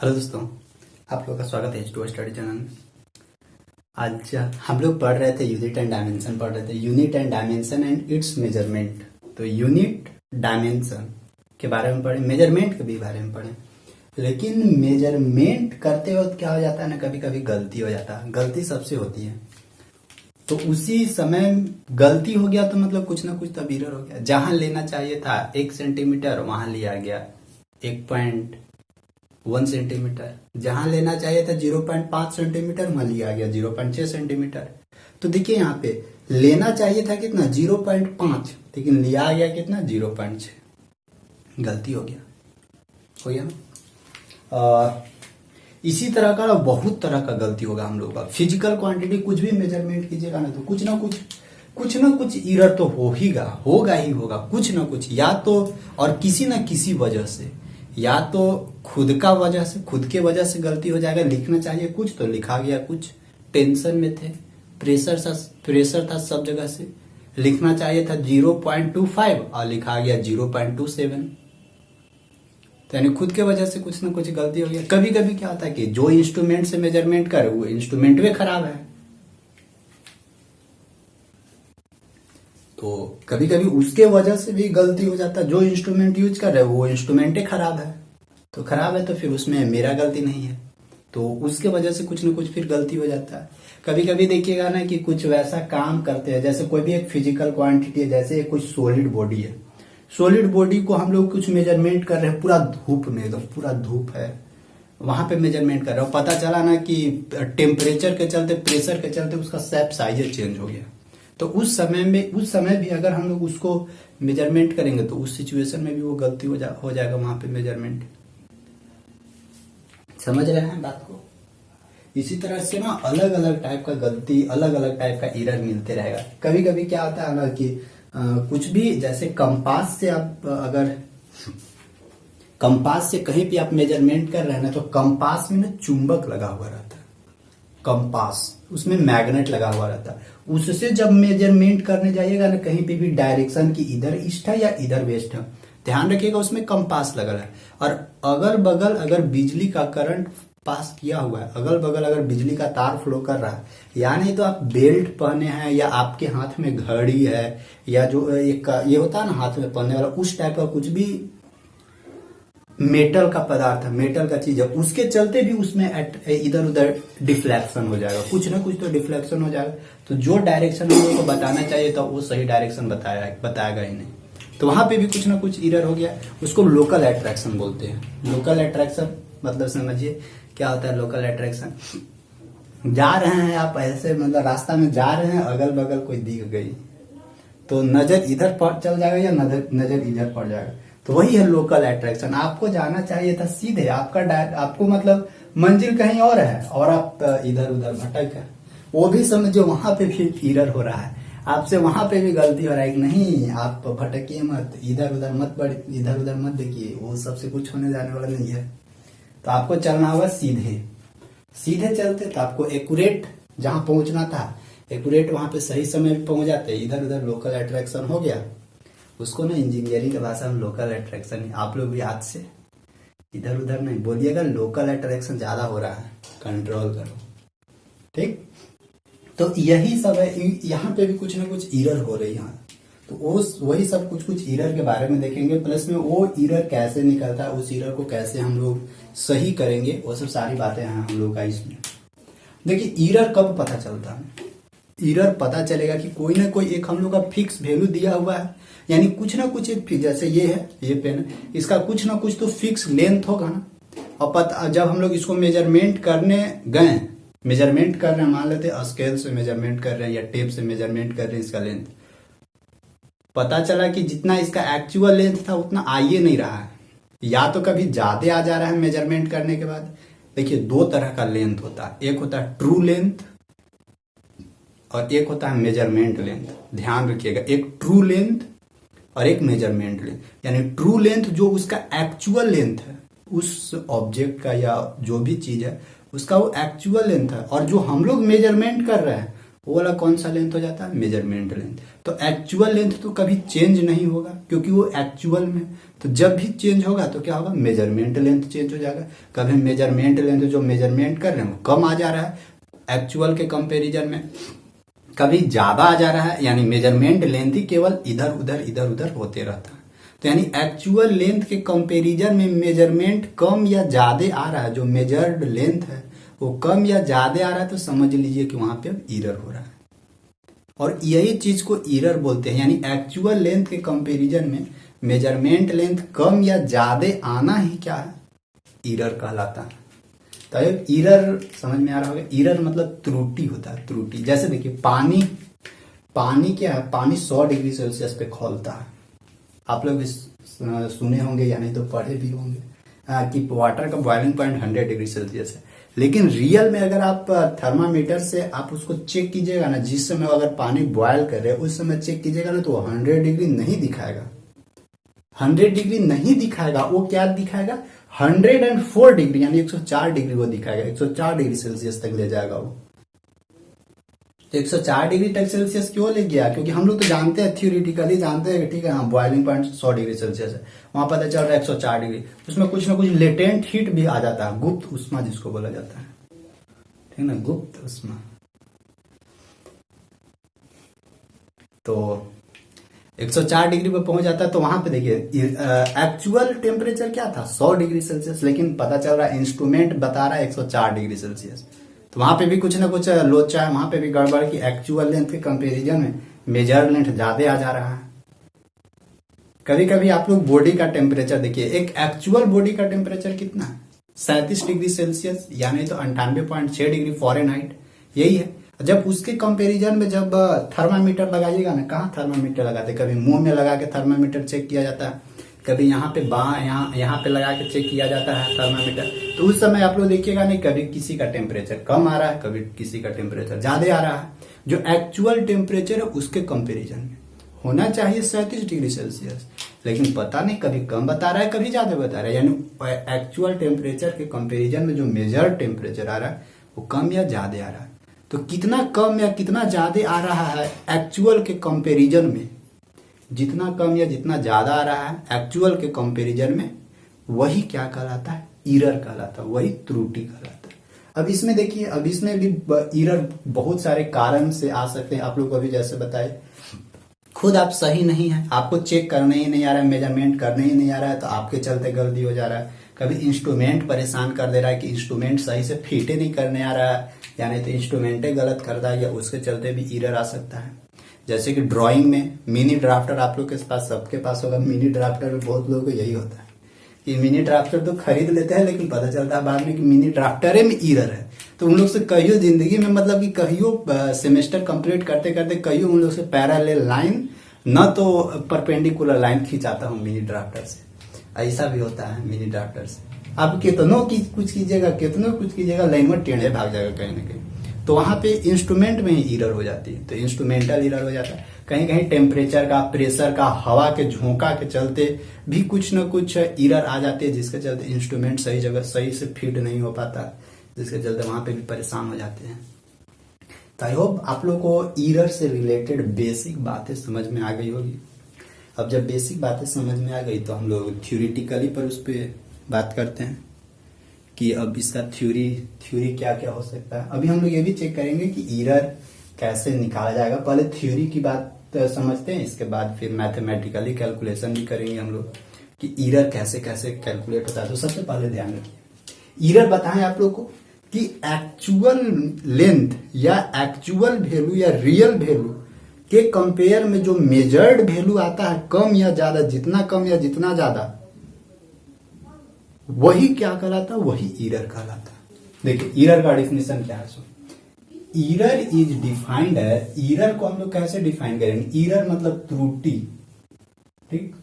Hello दोस्तों, आप लोगों का स्वागत है H2O स्टडी चैनल में। आज हम लोग पढ़ रहे थे unit and dimension unit and dimension and it's measurement. तो यूनिट डायमेंशन के बारे में पढ़े, मेजरमेंट के भी बारे में पढ़े। लेकिन मेजरमेंट करते वक्त क्या हो जाता है ना, कभी कभी गलती हो जाता है। गलती सबसे होती है, तो उसी समय गलती हो गया तो मतलब कुछ ना कुछ तो एरर हो गया। जहां लेना चाहिए था 1 सेंटीमीटर वहां लिया गया 1 सेंटीमीटर। जहां लेना चाहिए था 0.5 सेंटीमीटर वहां लिया गया 0.6 सेंटीमीटर। तो देखिए यहाँ पे लेना चाहिए था कितना 0.5, लेकिन लिया गया कितना 0.6। गलती हो गया ना। इसी तरह का बहुत तरह का गलती होगा हम लोग का। फिजिकल क्वांटिटी कुछ भी मेजरमेंट कीजिएगा ना, तो कुछ ना कुछ एरर तो होगा ही होगा कुछ ना कुछ, या तो और किसी ना किसी वजह से, या तो खुद के वजह से गलती हो जाएगा। लिखना चाहिए कुछ तो लिखा गया कुछ, टेंशन में थे, प्रेशर था सब जगह से। लिखना चाहिए था 0.25 और लिखा गया 0.27। तो यानी खुद के वजह से कुछ ना कुछ गलती हो गया। कभी कभी क्या होता है कि जो इंस्ट्रूमेंट से मेजरमेंट करे वो इंस्ट्रूमेंट भी खराब है, तो कभी कभी उसके वजह से भी गलती हो जाता है। जो इंस्ट्रूमेंट यूज कर रहे हैं वो इंस्ट्रूमेंट ही खराब है, तो फिर उसमें मेरा गलती नहीं है, तो उसके वजह से कुछ ना कुछ फिर गलती हो जाता है। कभी कभी देखिएगा ना कि कुछ वैसा काम करते हैं, जैसे कोई भी एक फिजिकल क्वांटिटी है, जैसे कुछ सॉलिड बॉडी है। सॉलिड बॉडी को हम लोग कुछ मेजरमेंट कर रहे हैं पूरा धूप में, एकदम पूरा धूप है, वहां पे मेजरमेंट कर रहे हो। पता चला ना कि टेम्परेचर के चलते, प्रेशर के चलते उसका शेप साइज चेंज हो गया। तो उस समय भी अगर हम लोग उसको मेजरमेंट करेंगे तो उस सिचुएशन में भी वो गलती हो जाएगा वहां पे मेजरमेंट। समझ रहे हैं बात को? इसी तरह से ना अलग अलग टाइप का गलती, अलग अलग टाइप का एरर मिलते रहेगा। कभी कभी क्या होता है ना कि कुछ भी, जैसे कंपास से आप अगर कंपास से कहीं भी आप मेजरमेंट कर रहे हैं ना, तो कंपास में ना चुंबक लगा हुआ रहता है। कंपास उसमें मैग्नेट लगा हुआ रहता है। उससे जब मेजरमेंट करने जाइएगा ना, कहीं पे भी डायरेक्शन की इधर ईस्ट है या इधर वेस्ट है, ध्यान रखिएगा उसमें कंपास लगा है। और अगल बगल अगर बिजली का करंट पास किया हुआ है, अगल बगल अगर बिजली का तार फ्लो कर रहा है, या नहीं तो आप बेल्ट पहने हैं, या आपके हाथ में घड़ी है, या जो एक ये होता है ना हाथ में पहनने वाला, उस टाइप का कुछ भी मेटल का पदार्थ है, मेटल का चीज है, उसके चलते भी उसमें इधर उधर डिफ्लेक्शन हो जाएगा, कुछ ना कुछ तो डिफ्लेक्शन हो जाएगा। तो जो डायरेक्शन हम लोग को बताना चाहिए था वो सही डायरेक्शन बताएगा ही नहीं, तो वहां पे भी कुछ ना कुछ एरर हो गया। उसको लोकल अट्रैक्शन बोलते हैं। लोकल अट्रैक्शन मतलब समझिए क्या होता है लोकल अट्रैक्शन। जा रहे हैं आप ऐसे, मतलब रास्ता में जा रहे हैं, अगल बगल कोई दिख गई तो नजर इधर चल जाएगा या नजर इधर पड़ जाएगा, तो वही है लोकल अट्रैक्शन। आपको जाना चाहिए था सीधे, आपको मतलब मंजिल कहीं और है और आप इधर उधर भटक है, वो भी समझो वहां पे भी एरर हो रहा है आपसे, वहां पे भी गलती हो रहा है कि नहीं आप भटकिए मत, इधर उधर मत देखिए, वो सबसे कुछ होने जाने वाला नहीं है। तो आपको चलना होगा सीधे चलते तो आपको एक्यूरेट जहां पहुंचना था, एक्यूरेट वहां पे सही समय पे पहुंच जाते। इधर उधर लोकल अट्रैक्शन हो गया, उसको ना इंजीनियरिंग की भाषा में लोकल अट्रैक्शन। आप लोग भी याद से इधर उधर नहीं बोलिएगा, लोकल अट्रैक्शन ज्यादा हो रहा है, कंट्रोल करो, ठीक। तो यही सब है, यहाँ पे भी कुछ ना कुछ एरर हो रही है। तो वही सब कुछ एरर के बारे में देखेंगे, प्लस में वो एरर कैसे निकलता है, उस एरर को कैसे हम लोग सही करेंगे, वो सब सारी बातें हैं हम लोग का इसमें। देखिए एरर कब पता चलता है, एरर पता चलेगा कि कोई ना कोई एक हम लोग का फिक्स वैल्यू दिया हुआ है, यानी कुछ ना कुछ एक, जैसे ये है, ये पेन, इसका कुछ ना कुछ तो फिक्स लेंथ होगा ना। और जब हम लोग इसको मेजरमेंट करने गए, मेजरमेंट कर रहे हैं, मान लेते हैं स्केल से मेजरमेंट कर रहे हैं या टेप से मेजरमेंट कर रहे हैं, इसका लेंथ पता चला कि जितना इसका एक्चुअल लेंथ था उतना आ ही नहीं रहा है, या तो कभी ज्यादा आ जा रहा है मेजरमेंट करने के बाद। देखिए दो तरह का लेंथ होता है, एक होता है ट्रू लेंथ और एक होता है मेजरमेंट लेंथ। ध्यान रखिएगा, एक ट्रू लेंथ और एक मेजरमेंट लेंथ। यानी ट्रू लेंथ जो उसका एक्चुअल लेंथ है उस ऑब्जेक्ट का या जो भी चीज है उसका, वो एक्चुअल लेंथ है, और जो हम लोग मेजरमेंट कर रहे हैं वो वाला कौन सा लेंथ हो जाता है, मेजरमेंट लेंथ। तो एक्चुअल लेंथ तो कभी चेंज नहीं होगा क्योंकि वो एक्चुअल में, तो जब भी चेंज होगा तो क्या होगा, मेजरमेंट लेंथ चेंज हो जाएगा। कभी मेजरमेंट लेंथ जो मेजरमेंट कर रहे हैं वो कम आ जा रहा है एक्चुअल के कंपेरिजन में, कभी ज्यादा आ जा रहा है, यानी मेजरमेंट लेंथ ही केवल इधर उधर होते रहता है। तो यानी एक्चुअल लेंथ के कंपैरिजन में मेजरमेंट कम या ज्यादा आ रहा है, जो मेजर्ड लेंथ है वो कम या ज्यादा आ रहा है, तो समझ लीजिए कि वहां पे अब एरर हो रहा है। और यही चीज को एरर बोलते हैं, यानी एक्चुअल लेंथ के कंपैरिजन में मेजरमेंट लेंथ कम या ज्यादा आना ही क्या है, एरर कहलाता है। तो एरर समझ में आ रहा होगा, एरर मतलब त्रुटि होता है, त्रुटि। जैसे देखिए पानी क्या है, पानी 100 डिग्री सेल्सियस पे खौलता है। आप लोग सुने होंगे या नहीं तो पढ़े भी होंगे कि वाटर का बॉइलिंग पॉइंट 100 डिग्री सेल्सियस है। लेकिन रियल में अगर आप थर्मामीटर से आप उसको चेक कीजिएगा ना, जिस समय अगर पानी बॉयल कर रहे हैं उस समय चेक कीजिएगा ना, तो 100 डिग्री नहीं दिखाएगा, 100 डिग्री नहीं दिखाएगा। वो क्या दिखाएगा, 104 डिग्री यानी 104 डिग्री वो दिखाएगा, 104 डिग्री सेल्सियस तक ले जाएगा वो। तो 104 डिग्री तक सेल्सियस क्यों ले गया, क्योंकि हम लोग तो जानते हैं, थ्योरेटिकली जानते हैं कि ठीक है हाँ बॉइलिंग पॉइंट 100 डिग्री सेल्सियस है, वहां पता चल रहा है 104 डिग्री। उसमें कुछ ना कुछ लेटेंट हीट भी आ जाता है, गुप्त उष्मा जिसको बोला जाता है, ठीक ना, गुप्त उष्मा। तो 104 डिग्री पे पहुंच जाता है, तो वहां पे देखिए एक्चुअल टेम्परेचर क्या था 100 डिग्री सेल्सियस, लेकिन पता चल रहा है इंस्ट्रूमेंट बता रहा है 104 डिग्री सेल्सियस। तो वहां पे भी कुछ ना कुछ लोचा है, वहां पे भी गड़बड़ की एक्चुअल लेंथ के कंपैरिजन में मेजर लेंथ ज्यादा आ जा रहा है। कभी कभी आप लोग बॉडी का टेम्परेचर देखिए, एक एक्चुअल बॉडी का टेम्परेचर कितना है, 37 डिग्री सेल्सियस, यानी तो 98.6 डिग्री फ़ारेनहाइट, यही है। जब उसके कंपैरिजन में जब थर्मामीटर लगाइएगा ना, कहाँ थर्मामीटर लगाते, कभी मुंह में लगा के थर्मामीटर चेक किया जाता है, कभी यहाँ पे यहाँ पे लगा के चेक किया जाता है थर्मामीटर। तो उस समय आप लोग देखिएगा नहीं, कभी किसी का टेम्परेचर कम आ रहा है, कभी किसी का टेम्परेचर ज्यादा आ रहा है। जो एक्चुअल टेम्परेचर है उसके कंपेरिजन में होना चाहिए 37 डिग्री सेल्सियस, लेकिन पता नहीं कभी कम बता रहा है कभी ज्यादा बता रहा है, यानी एक्चुअल टेम्परेचर के कंपैरिजन में जो मेजर टेम्परेचर आ रहा है वो कम या ज्यादा आ रहा है। तो कितना कम या कितना ज्यादा आ रहा है एक्चुअल के कंपैरिजन में, जितना कम या जितना ज्यादा आ रहा है एक्चुअल के कंपैरिजन में, वही क्या कहलाता है, एरर कहलाता है, वही त्रुटि कहलाता है। अब इसमें देखिए, अब इसमें भी एरर बहुत सारे कारण से आ सकते हैं। आप लोग को अभी जैसे बताए, खुद आप सही नहीं है, आपको चेक करने ही नहीं आ रहा है, मेजरमेंट करने ही नहीं आ रहा है, तो आपके चलते गलती हो जा रहा है। कभी इंस्ट्रूमेंट परेशान कर दे रहा है कि इंस्ट्रूमेंट सही से फिट ही नहीं करने आ रहा है, यानी तो इंस्ट्रूमेंट गलत कर रहा है, या उसके चलते भी एरर आ सकता है। जैसे कि ड्राइंग में मिनी ड्राफ्टर आप लोग के पास, सबके पास होगा, मिनी ड्राफ्टर में बहुत लोगों को यही होता है कि मिनी ड्राफ्टर तो खरीद लेते हैं, लेकिन पता चलता है बाद में कि मिनी ड्राफ्टर में एरर है। तो उन लोग से कहियो जिंदगी में, मतलब कि कहियो सेमेस्टर कंप्लीट करते करते कहियो उन लोग से पैरेलल लाइन न तो परपेंडिकुलर लाइन खींचाता हूँ मिनी ड्राफ्टर से, ऐसा भी होता है मिनी ड्राफ्टर से। आप कितनों की कुछ कीजिएगा लाइन में टेढ़े भाग जाएगा कहीं ना कहीं, तो वहां पे इंस्ट्रूमेंट में ही एरर हो जाती है, तो इंस्ट्रूमेंटल एरर हो जाता है। कहीं कहीं टेम्परेचर का, प्रेशर का, हवा के झोंका के चलते भी कुछ न कुछ एरर आ जाती है, जिसके चलते इंस्ट्रूमेंट सही जगह सही से फिट नहीं हो पाता, जिसके चलते वहां पे भी परेशान हो जाते हैं। तो आई होप आप लोग को एरर से रिलेटेड बेसिक बातें समझ में आ गई होगी। अब जब बेसिक बातें समझ में आ गई तो हम लोग थ्योरेटिकली पर उस पर बात करते हैं कि अब इसका थ्योरी क्या क्या हो सकता है। अभी हम लोग ये भी चेक करेंगे कि एरर कैसे निकाला जाएगा। पहले थ्योरी की बात समझते हैं, इसके बाद फिर मैथमेटिकली कैलकुलेशन भी करेंगे हम लोग कि एरर कैसे कैसे कैलकुलेट होता है। तो सबसे पहले ध्यान रखिए, एरर बताएं आप लोग को कि एक्चुअल लेंथ या एक्चुअल वैल्यू या रियल वैल्यू के कंपेयर में जो मेजर्ड वैल्यू आता है कम या ज्यादा, जितना कम या जितना ज्यादा, वही क्या कहलाता है, वही एरर कहलाता है। देखिए एरर का डिफिनेशन क्या है। एरर इज डिफाइंड है, एरर को हम लोग कैसे डिफाइन करेंगे, एरर मतलब त्रुटि, ठीक,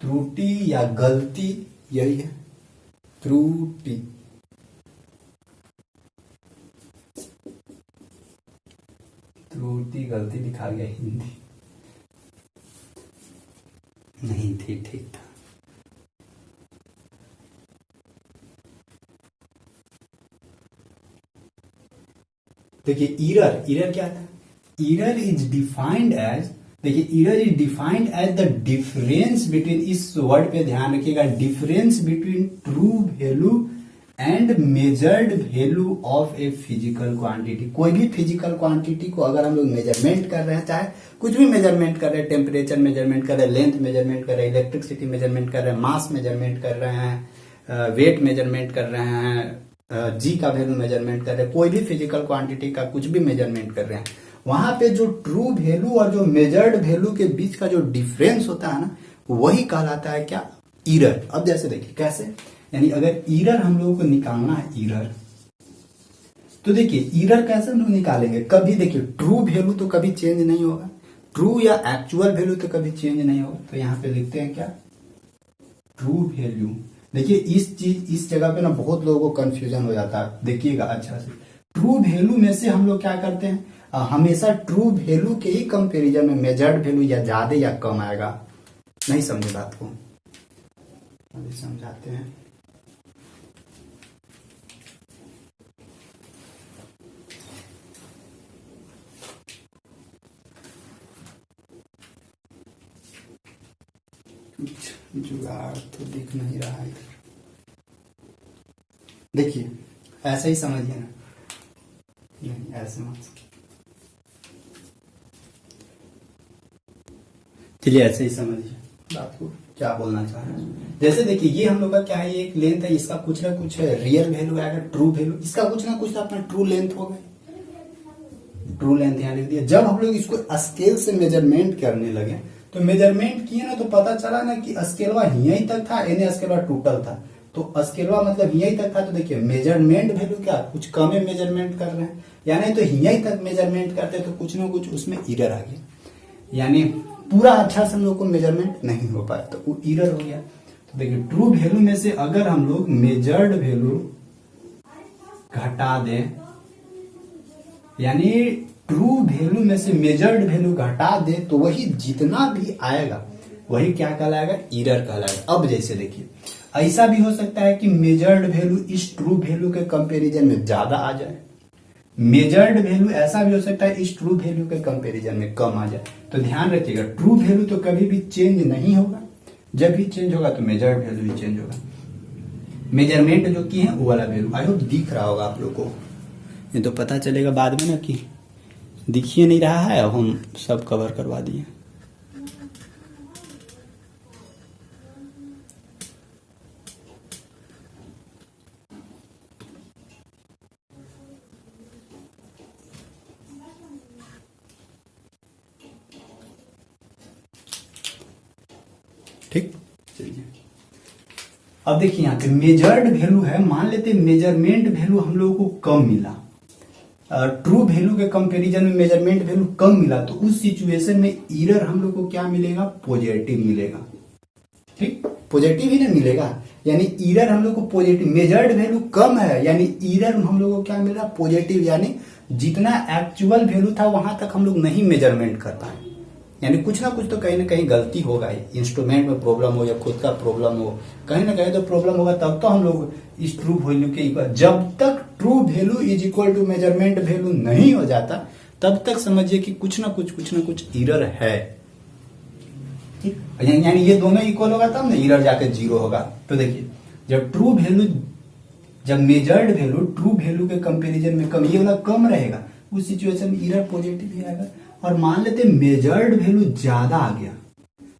त्रुटि या गलती, यही है त्रुटि। त्रुटि गलती लिखा गया, हिंदी नहीं थी, ठीक था। देखिए ईरर क्या था, ईरर इज डिफाइंड एज, देखिए error is defined as the difference between, इस वर्ड पे ध्यान रखिएगा, difference between true value and measured value of a physical quantity. कोई भी फिजिकल क्वांटिटी को अगर हम लोग मेजरमेंट कर रहे हैं, चाहे कुछ भी मेजरमेंट कर रहे हैं, टेम्परेचर मेजरमेंट कर रहे हैं, लेंथ मेजरमेंट कर रहे हैं, इलेक्ट्रिसिटी मेजरमेंट कर रहे हैं, मास मेजरमेंट कर रहे हैं, वेट मेजरमेंट कर रहे हैं, जी का वैल्यू मेजरमेंट कर रहे हैं, कोई भी फिजिकल क्वांटिटी का कुछ भी मेजरमेंट कर रहे हैं, वहां पे जो ट्रू वैल्यू और जो मेजर्ड वैल्यू के बीच का जो डिफरेंस होता है ना, वही कहलाता है क्या, ईरर। अब जैसे देखिए कैसे, यानी अगर ईरर हम लोगों को निकालना है ईरर, तो देखिए ईरर कैसे हम लोग निकालेंगे, कभी देखिए ट्रू वैल्यू तो कभी चेंज नहीं होगा, ट्रू या एक्चुअल वैल्यू तो कभी चेंज नहीं होगा, तो यहां पे लिखते हैं क्या, ट्रू वैल्यू। देखिए इस जगह पे ना बहुत लोगों को कंफ्यूजन हो जाता है, देखिएगा अच्छा से, ट्रू वैल्यू में से हम लोग क्या करते हैं, हमेशा ट्रू वैल्यू के ही कंपेरिजन में मेजर्ड वैल्यू या ज्यादा या कम आएगा। नहीं समझे बात को, अभी समझाते हैं। जुगाड़ तो दिख नहीं रहा है, देखिए ऐसे ही समझिए ना, नहीं ऐसे मत, चलिए ऐसे ही समझिए बात को, क्या बोलना चाह रहे हैं। जैसे देखिए ये हम लोग का क्या है, एक लेंथ है, इसका कुछ ना कुछ है रियल वैल्यू आएगा, ट्रू वैल्यू, इसका कुछ ना कुछ तो अपना ट्रू लेंथ होगा, ट्रू लेंथ यहाँ लिख दिया। जब हम लोग इसको स्केल से मेजरमेंट करने लगे, तो मेजरमेंट किए ना, तो पता चला ना कि स्केलवा यहीं तक था, इन्हें स्केलवा टोटल था, तो स्केलवा मतलब यहीं तक था, तो देखिए मेजरमेंट वैल्यू क्या, कुछ कम मेजरमेंट कर रहे हैं, यानी तो यहीं तक मेजरमेंट करते तो कुछ ना कुछ उसमें ईरर आ गया, यानी पूरा अच्छा से हम लोग को मेजरमेंट नहीं हो पाया, तो वो ईरर हो गया। तो देखिए ट्रू वैल्यू में से अगर हम लोग मेजर्ड वैल्यू घटा दें, यानी ट्रू वैल्यू में से मेजर्ड वैल्यू घटा दे, तो वही जितना भी आएगा वही क्या कहलाएगा, ईरर कहलाएगा। अब जैसे देखिए ऐसा भी हो सकता है कि मेजर्ड वैल्यू इस ट्रू वैल्यू के कंपैरिजन में ज्यादा आ जाए, मेजर्ड वैल्यू ऐसा भी हो सकता है इस ट्रू वैल्यू के कंपैरिजन में कम आ जाए। तो ध्यान रखिएगा ट्रू वैल्यू तो कभी भी चेंज नहीं होगा, जब भी चेंज होगा तो मेजर्ड वैल्यू भी चेंज होगा, मेजरमेंट जो की है वो वाला वैल्यू। आई होप दिख रहा होगा आप लोग को, ये तो पता चलेगा बाद में ना कि दिखिए नहीं रहा है, अब हम सब कवर करवा दिए। ठीक, चलिए अब देखिए यहाँ पे मेजर्ड वैल्यू है, मान लेते मेजरमेंट वैल्यू हम लोगों को कम मिला, ट्रू वैल्यू के कंपैरिजन में मेजरमेंट वैल्यू कम मिला, तो उस सिचुएशन में ईरर हम लोग को क्या मिलेगा, पॉजिटिव मिलेगा। ठीक, पॉजिटिव ही ना मिलेगा, यानी ईरर हम लोग को पॉजिटिव, मेजर्ड वैल्यू कम है यानी ईरर हम लोग को क्या मिल रहा, पॉजिटिव, यानी जितना एक्चुअल वैल्यू था वहां तक हम लोग नहीं मेजरमेंट कर पाए, यानी कुछ ना कुछ तो कहीं ना कहीं गलती होगा, इंस्ट्रूमेंट में प्रॉब्लम हो या खुद का प्रॉब्लम हो, कहीं ना कहीं तो प्रॉब्लम होगा, तब तो हम लोग इस ट्रू वैल्यू के इक्वल, जब तक true value is equal to measurement value नहीं हो जाता तब तक समझिए कि कुछ ना कुछ ईरर है। यानी ये दोनों इक्वल होगा तब ना ईरर जाके जीरो होगा। तो देखिए जब ट्रू वैल्यू, जब मेजर्ड वैल्यू ट्रू वैल्यू के कंपैरिजन में कम, ये वाला कम रहेगा, उस सिचुएशन में ईरर पॉजिटिव ही आएगा। और मान लेते मेजर्ड वैल्यू ज्यादा आ गया,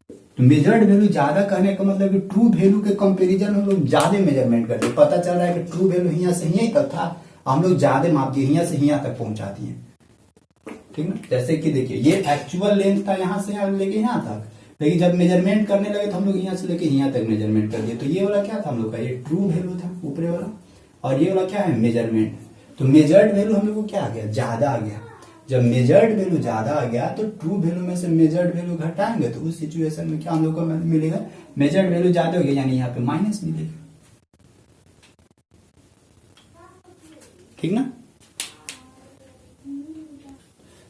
तो मेजर्ड वैल्यू ज्यादा कहने का मतलब कि ट्रू वैल्यू के कंपैरिजन हम लोग ज्यादा मेजरमेंट करते, पता चल रहा है कि ट्रू वैल्यू यहाँ से यहीं तक था, हम लोग ज्यादा माप दिए, यहाँ से यहाँ तक पहुंचा दिए। ठीक ना, जैसे कि देखिए ये एक्चुअल लेंथ था यहाँ से यहाँ लेके यहाँ तक, लेकिन जब मेजरमेंट करने लगे तो हम लोग यहाँ से लेके यहाँ तक मेजरमेंट कर दिए, तो ये वाला क्या था हम लोग का, ये ट्रू वैल्यू था ऊपरे वाला, और ये वाला क्या है मेजरमेंट। तो मेजर्ड वैल्यू हम लोग को क्या आ गया, ज्यादा आ गया। जब मेजर्ड वैल्यू ज्यादा आ गया तो ट्रू वैल्यू में से मेजर्ड वैल्यू घटाएंगे, तो उस सिचुएशन में क्या हम लोग को मिलेगा, मेजर्ड वैल्यू ज्यादा हो गया, यानी यहाँ पे माइनस मिलेगा। ठीक ना,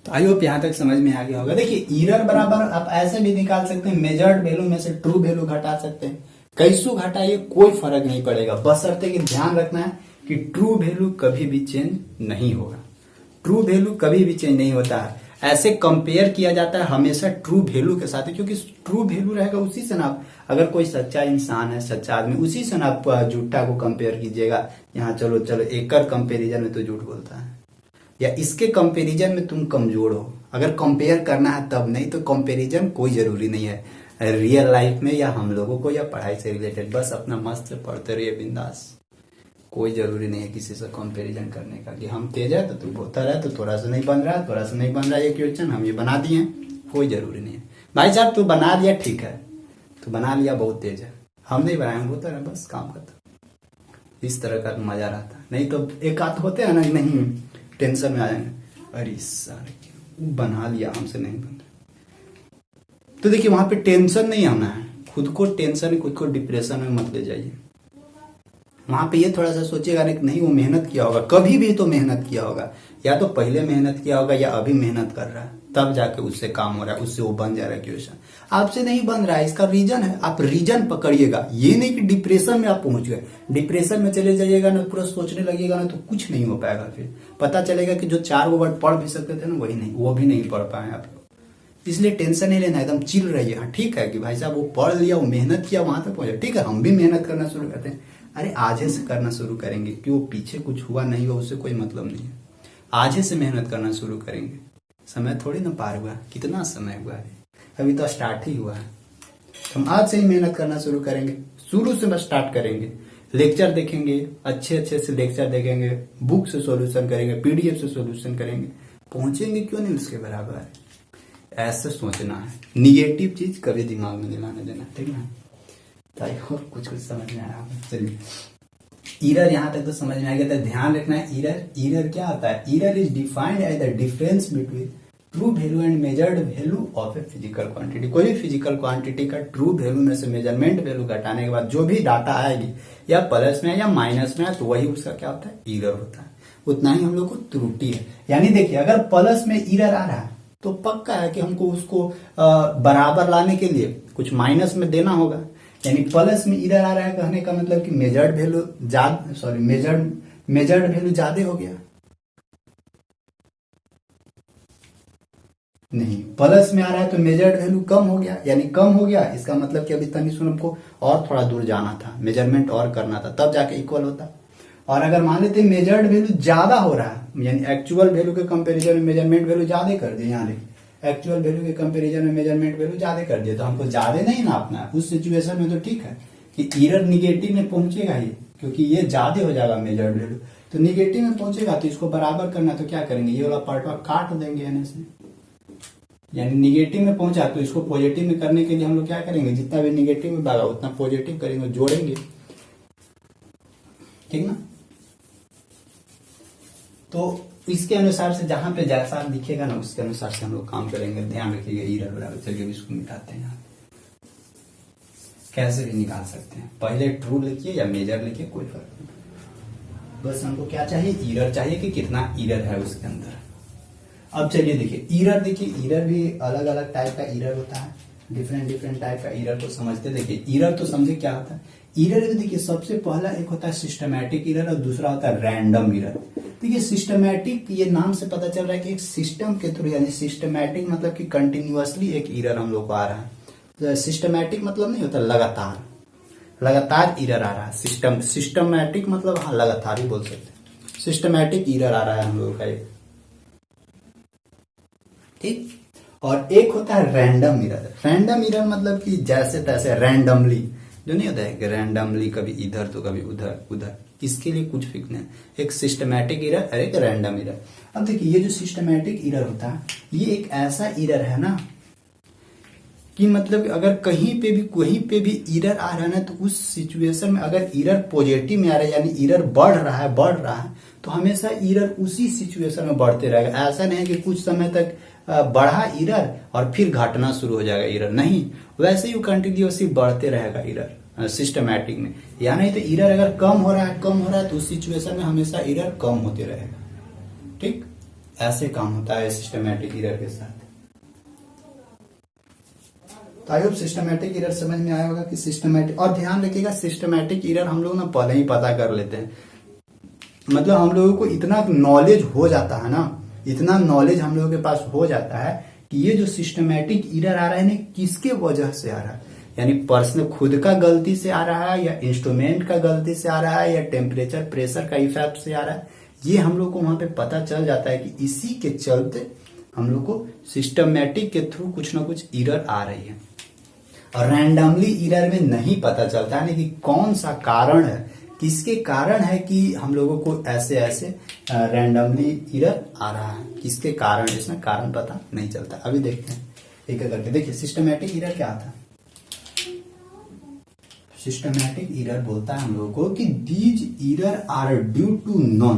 तो आई होप यहां तक समझ में आ गया होगा। देखिए ईरर बराबर आप ऐसे भी निकाल सकते हैं, मेजर्ड वैल्यू में से ट्रू वैल्यू घटा सकते हैं, कैसो घटाइए कोई फर्क नहीं पड़ेगा, बशर्ते कि ध्यान रखना है कि ट्रू वैल्यू कभी भी चेंज नहीं होगा। ट्रू वैल्यू कभी भी चेंज नहीं होता है। ऐसे कंपेयर किया जाता है हमेशा ट्रू वैल्यू के साथ, क्योंकि ट्रू वैल्यू रहेगा उसी से ना आप, अगर कोई सच्चा इंसान है, सच्चा आदमी, उसी से ना आप झूठा को कंपेयर कीजिएगा। यहाँ चलो चलो एकड़ कंपेरिजन में तो झूठ बोलता है, या इसके कंपेरिजन में तुम कमजोर हो। अगर कंपेयर करना है तब, नहीं तो कंपेरिजन कोई जरूरी नहीं है रियल लाइफ में या हम लोगों को या पढ़ाई से रिलेटेड। बस अपना मस्त से पढ़ते रहिए बिंदास, कोई जरूरी नहीं है किसी से कंपैरिजन करने का कि हम तेज है तो तू बोलता रहे, तो थोड़ा सा नहीं बन रहा है, थोड़ा सा नहीं बन रहा है ये क्वेश्चन, हम ये बना दिए हैं। कोई जरूरी नहीं है भाई साहब, तू बना लिया ठीक है, तू बना लिया बहुत तेज है, हम नहीं बनाए, हम बोलते रहे बस काम करता। इस तरह का मजा रहता है। नहीं तो एक आध होते हैं ना, नहीं टेंशन में आ जाएंगे, अरे सारे बना लिया हमसे नहीं बन रहा। तो देखिए वहां पे टेंशन नहीं आना है, खुद को टेंशन, खुद को डिप्रेशन में मत ले जाइए। वहां पे ये थोड़ा सा सोचिएगा नहीं वो मेहनत किया होगा, कभी भी तो मेहनत किया होगा, या तो पहले मेहनत किया होगा या अभी मेहनत कर रहा है, तब जाके उससे काम हो रहा है, उससे वो बन जा रहा है क्वेश्चन। आपसे नहीं बन रहा है, इसका रीजन है, आप रीजन पकड़िएगा। ये नहीं कि डिप्रेशन में आप पहुंच गए, डिप्रेशन में चले जाइएगा ना, पूरा सोचने लगेगा ना, तो कुछ नहीं हो पाएगा। फिर पता चलेगा कि जो 4 वर्ड पढ़ भी सकते थे ना, वही नहीं, वो भी नहीं पढ़ पाए आप। इसलिए टेंशन नहीं लेना, एकदम चिल रहिए। हाँ ठीक है कि भाई साहब वो पढ़ लिया, वो मेहनत किया, वहां तक पहुंचा, ठीक है, हम भी मेहनत करना शुरू करते हैं। अरे आज से करना शुरू करेंगे, कि वो पीछे कुछ हुआ नहीं हुआ उससे कोई मतलब नहीं है। आज से मेहनत करना शुरू करेंगे। समय थोड़ी ना पार हुआ, कितना समय हुआ है, अभी तो स्टार्ट ही हुआ है। हम आज से ही मेहनत करना शुरू करेंगे, शुरू से बस स्टार्ट करेंगे। लेक्चर देखेंगे, अच्छे अच्छे से लेक्चर देखेंगे, बुक से सॉल्यूशन करेंगे, पीडीएफ से सॉल्यूशन करेंगे, पहुंचेंगे क्यों नहीं उसके बराबर। ऐसे सोचना है, निगेटिव चीज कभी दिमाग में नहीं लाने देना, ठीक है। तो कुछ समझ में आया होगा। चलिए ईरर यहाँ तक तो समझ में आ गया। तो ध्यान रखना है ईरर क्या होता है। Error is defined as the difference between true value and measured value of a physical quantity. कोई भी फिजिकल क्वांटिटी का ट्रू वैल्यू में से मेजरमेंट वैल्यू घटाने के बाद जो भी डाटा आएगी, या प्लस में या माइनस में है, तो वही उसका क्या होता है, ईरर होता है। उतना ही हम लोग को त्रुटि है। यानी देखिए अगर प्लस में ईरर आ रहा है तो पक्का है कि हमको उसको बराबर लाने के लिए कुछ माइनस में देना होगा। यानी प्लस में इधर आ रहा है, कहने का मतलब कि मेजर्ड वैल्यू ज्यादा हो गया। नहीं, प्लस में आ रहा है तो मेजर्ड वैल्यू कम हो गया, यानी कम हो गया, इसका मतलब कि अभी तक सुन हमको और थोड़ा दूर जाना था, मेजरमेंट और करना था, तब जाके इक्वल होता। और अगर मान लेते मेजर्ड वैल्यू ज्यादा हो रहा है, यानी एक्चुअल वैल्यू के कंपैरिजन में मेजरमेंट वैल्यू ज्यादा कर दिए, यहाँ एक्चुअल वैल्यू के कंपैरिजन में मेजरमेंट वैल्यू ज्यादा कर दिए, तो हमको ज्यादा नहीं नापना है उस सिचुएशन में। तो ठीक है कि एरर निगेटिव में पहुंचेगा ही, क्योंकि ये ज्यादा हो जाएगा मेजर्ड वैल्यू, तो निगेटिव में पहुंचेगा, तो इसको बराबर करना, तो क्या करेंगे, ये वाला पार्ट काट देंगे यानी से। यानी निगेटिव में पहुंचा तो इसको पॉजिटिव में करने के लिए हम लोग क्या करेंगे, जितना भी निगेटिव में भागा उतना पॉजिटिव करेंगे, जोड़ेंगे, ठीक ना। तो इसके अनुसार से जहां पे जैसा दिखेगा ना, उसके अनुसार से हम लोग काम करेंगे। ध्यान रखिएगा ईरर बराबर। चलिए इसको मिटाते हैं, कैसे भी निकाल सकते हैं, पहले ट्रू लिखिए या मेजर लिखिए, कोई फर्क नहीं। बस हमको क्या चाहिए, ईरर चाहिए कि कितना ईरर है उसके अंदर। अब चलिए देखिए ईरर, देखिए ईरर भी अलग अलग टाइप का ईरर होता है, डिफरेंट टाइप का ईरर को समझते। देखिए ईरर तो समझे क्या होता है। ईरर देखिए सबसे पहला एक होता है सिस्टमैटिक ईरर और दूसरा होता है रैंडम ईरर। देखिए सिस्टमैटिक, ये नाम से पता चल रहा है कि एक सिस्टम के थ्रू, यानी सिस्टमैटिक मतलब कि कंटिन्यूअसली एक ईरर हम लोग को आ रहा है। तो सिस्टमैटिक मतलब नहीं होता लगातार ईरर आ रहा है। सिस्टमैटिक मतलब हाँ लगातार ही बोल सकते हैं। सिस्टमैटिक ईरर आ रहा है हम लोगों का एक, ठीक। और एक होता है रैंडम ईरर। रैंडम ईरर मतलब कि जैसे तैसे रैंडमली, जो नहीं होता है कि रैंडमली कभी इधर तो कभी उधर, इसके लिए कुछ फिक्स नहीं। एक सिस्टमैटिक ईरर और एक रैंडम ईरर। अब देखिए ये जो सिस्टमैटिक ईरर होता है, ये एक ऐसा ईरर है ना कि मतलब अगर कहीं पे भी ईरर आ रहा है ना, तो उस सिचुएशन में अगर ईरर पॉजिटिव में आ रहा है, यानी ईरर बढ़ रहा है, तो हमेशा ईरर उसी सिचुएशन में बढ़ते रहेगा। ऐसा नहीं है कि कुछ समय तक बढ़ा ईरर और फिर घटना शुरू हो जाएगा ईरर, नहीं, वैसे ही कंटिन्यूअसली बढ़ते रहेगा ईरर सिस्टमैटिक में। या नहीं तो ईरर अगर कम हो रहा है तो उस सिचुएशन में हमेशा ईरर कम होते रहेगा, ठीक। ऐसे काम होता है सिस्टमैटिक ईरर के साथ। तो आई होप सिस्टमैटिक ईरर समझ में आया होगा कि सिस्टमैटिक। और ध्यान रखिएगा सिस्टमैटिक ईरर हम लोग ना पहले ही पता कर लेते हैं, मतलब हम लोगों को इतना नॉलेज हो जाता है ना इतना नॉलेज हम लोगों के पास हो जाता है कि ये जो सिस्टमेटिक एरर आ रहा है ना, किसके वजह से आ रहा है, यानी पर्सनल खुद का गलती से आ रहा है या इंस्ट्रूमेंट का गलती से आ रहा है या टेम्परेचर प्रेशर का इफेक्ट से आ रहा है, ये हम लोग को वहां पे पता चल जाता है कि इसी के चलते हम लोग को सिस्टमेटिक के थ्रू कुछ ना कुछ एरर आ रही है। और रैंडमली एरर में नहीं पता चलता है ना कि कौन सा कारण है, किसके कारण है कि हम लोगों को ऐसे ऐसे रैंडमली एरर आ रहा है, किसके कारण, इसमें कारण पता नहीं चलता। अभी देखते हैं एक एक करके। देखिए सिस्टमेटिक एरर क्या था। सिस्टमेटिक एरर बोलता है हम लोगों को कि these error are due to known,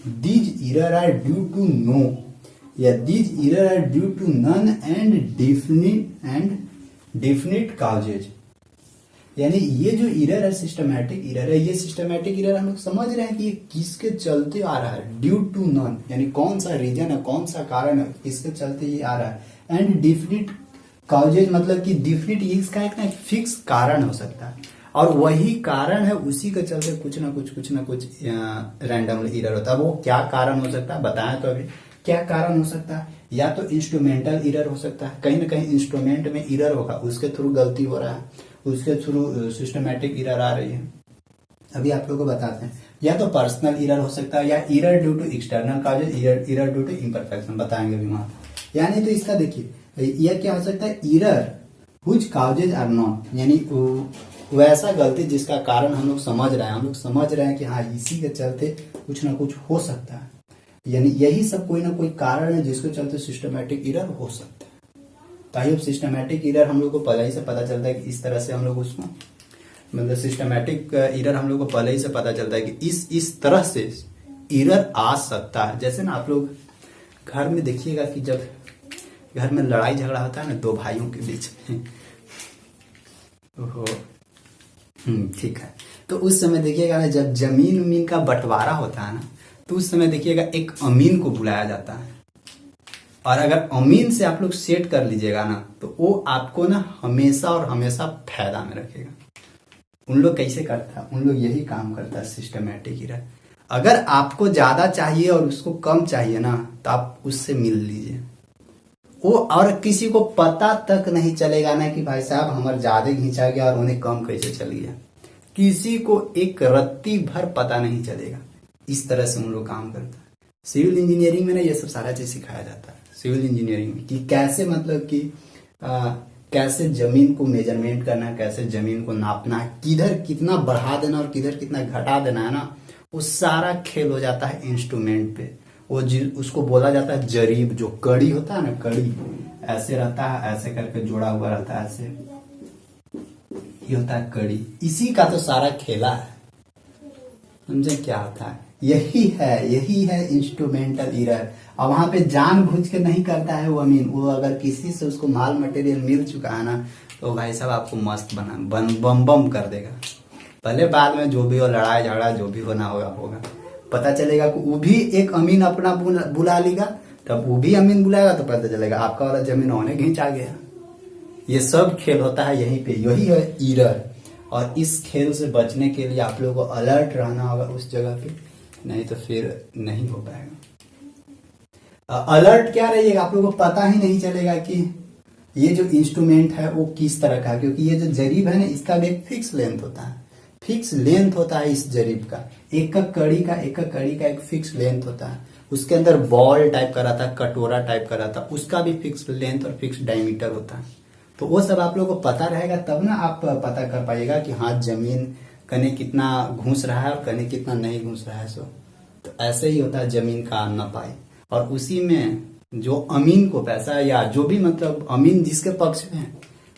these error are due to no, या these error are due to none and definite causes. यानी ये जो एरर है सिस्टमैटिक एरर है, ये सिस्टमैटिक एरर हम लोग समझ रहे हैं कि ये किसके चलते आ रहा है, ड्यू टू नॉन, यानी कौन सा रीजन है, कौन सा कारण है, किसके चलते ये आ रहा है। एंड डिफिनिट काउजेज मतलब कि डिफिनिट इसका एक ना फिक्स कारण हो सकता है, और वही कारण है, उसी के चलते कुछ ना कुछ रैंडम एरर होता है। वो क्या कारण हो सकता है बताएं तो अभी, क्या कारण हो सकता है, या तो इंस्ट्रूमेंटल एरर हो सकता है, कहीं ना कहीं इंस्ट्रूमेंट में एरर होगा, उसके थ्रू गलती हो रहा है, उसके थ्रू सिस्टमैटिक एरर आ रही है। अभी आप लोगों को बताते हैं, या तो पर्सनल एरर हो सकता है, या error due to external causes, error due to imperfection बताएंगे अभी वहां। यानी तो इसका देखिए यह क्या हो सकता है, error whose causes are not, यानी वैसा गलती जिसका कारण हम लोग समझ रहे हैं, हम लोग समझ रहे हैं कि हाँ इसी के चलते कुछ ना कुछ हो सकता है, यानी यही सब कोई ना कोई कारण है जिसके चलते सिस्टमैटिक एरर हो सकता है। ताकि अब सिस्टमैटिक एरर हम लोग को पहले ही से पता चलता है कि इस तरह से हम लोग उसको, मतलब सिस्टमैटिक एरर हम लोग को पहले ही से पता चलता है कि इस तरह से एरर आ सकता है। जैसे ना आप लोग घर में देखिएगा कि जब घर में लड़ाई झगड़ा होता है ना दो भाइयों के बीच में, ओहो ठीक है, तो उस समय देखिएगा ना जब जमीन उमीन का बंटवारा होता है ना, तो उस समय देखिएगा एक अमीन को बुलाया जाता है, और अगर अमीन से आप लोग सेट कर लीजिएगा ना तो वो आपको ना हमेशा और हमेशा फायदा में रखेगा। उन लोग कैसे करता है, उन लोग यही काम करता है सिस्टमैटिक एरर। अगर आपको ज्यादा चाहिए और उसको कम चाहिए ना तो आप उससे मिल लीजिए, वो और किसी को पता तक नहीं चलेगा ना कि भाई साहब हमारे ज्यादा खींचा गया और उन्हें कम कैसे चल गया, किसी को एक रत्ती भर पता नहीं चलेगा। इस तरह से उन लोग काम करता है। सिविल इंजीनियरिंग में ना ये सब सारा चीज सिखाया जाता है सिविल इंजीनियरिंग में, कि कैसे मतलब कि कैसे जमीन को मेजरमेंट करना, कैसे जमीन को नापना, किधर कितना बढ़ा देना और किधर कितना घटा देना है ना, वो सारा खेल हो जाता है इंस्ट्रूमेंट पे। वो उसको बोला जाता है जरीब, जो कड़ी होता है ना, कड़ी ऐसे रहता है, ऐसे करके जोड़ा हुआ रहता है, ऐसे ये होता है कड़ी। इसी का तो सारा खेला है, समझे क्या होता है, यही है इंस्ट्रूमेंटल एरर। और वहां पे जानबूझ के नहीं करता है वो अमीन, वो अगर किसी से उसको माल मटेरियल मिल चुका है ना तो भाई साहब आपको मस्त बम बम कर देगा। पहले बाद में जो भी हो, लड़ाई झगड़ा जो भी होना होगा पता चलेगा कि वो भी एक अमीन अपना बुला लेगा, तब वो भी अमीन बुलाएगा तो पता चलेगा आपका वाला जमीन होने खींचा गया। ये सब खेल होता है यहीं पे, यही है एरर। और इस खेल से बचने के लिए आप लोगों को अलर्ट रहना होगा उस जगह पे, नहीं तो फिर नहीं हो पाएगा। अलर्ट क्या रहिएगा, आप लोगों को पता ही नहीं चलेगा कि ये जो इंस्ट्रूमेंट है वो किस तरह का है, क्योंकि ये जो जरीब है ना इसका भी एक फिक्स लेंथ होता है, फिक्स लेंथ होता है इस जरीब का, एक कड़ी का एक फिक्स लेंथ होता है। उसके अंदर बॉल टाइप का रहता है, कटोरा टाइप का रहता है, उसका भी फिक्स लेंथ और फिक्स डायमीटर होता है। तो वो सब आप लोगों को पता रहेगा तब ना आप पता कर पाइएगा कि हाँ जमीन कने कितना घुस रहा है और कने कितना नहीं घुस रहा है। सो तो ऐसे ही होता है जमीन का नपाई। और उसी में जो अमीन को पैसा, या जो भी मतलब अमीन जिसके पक्ष में है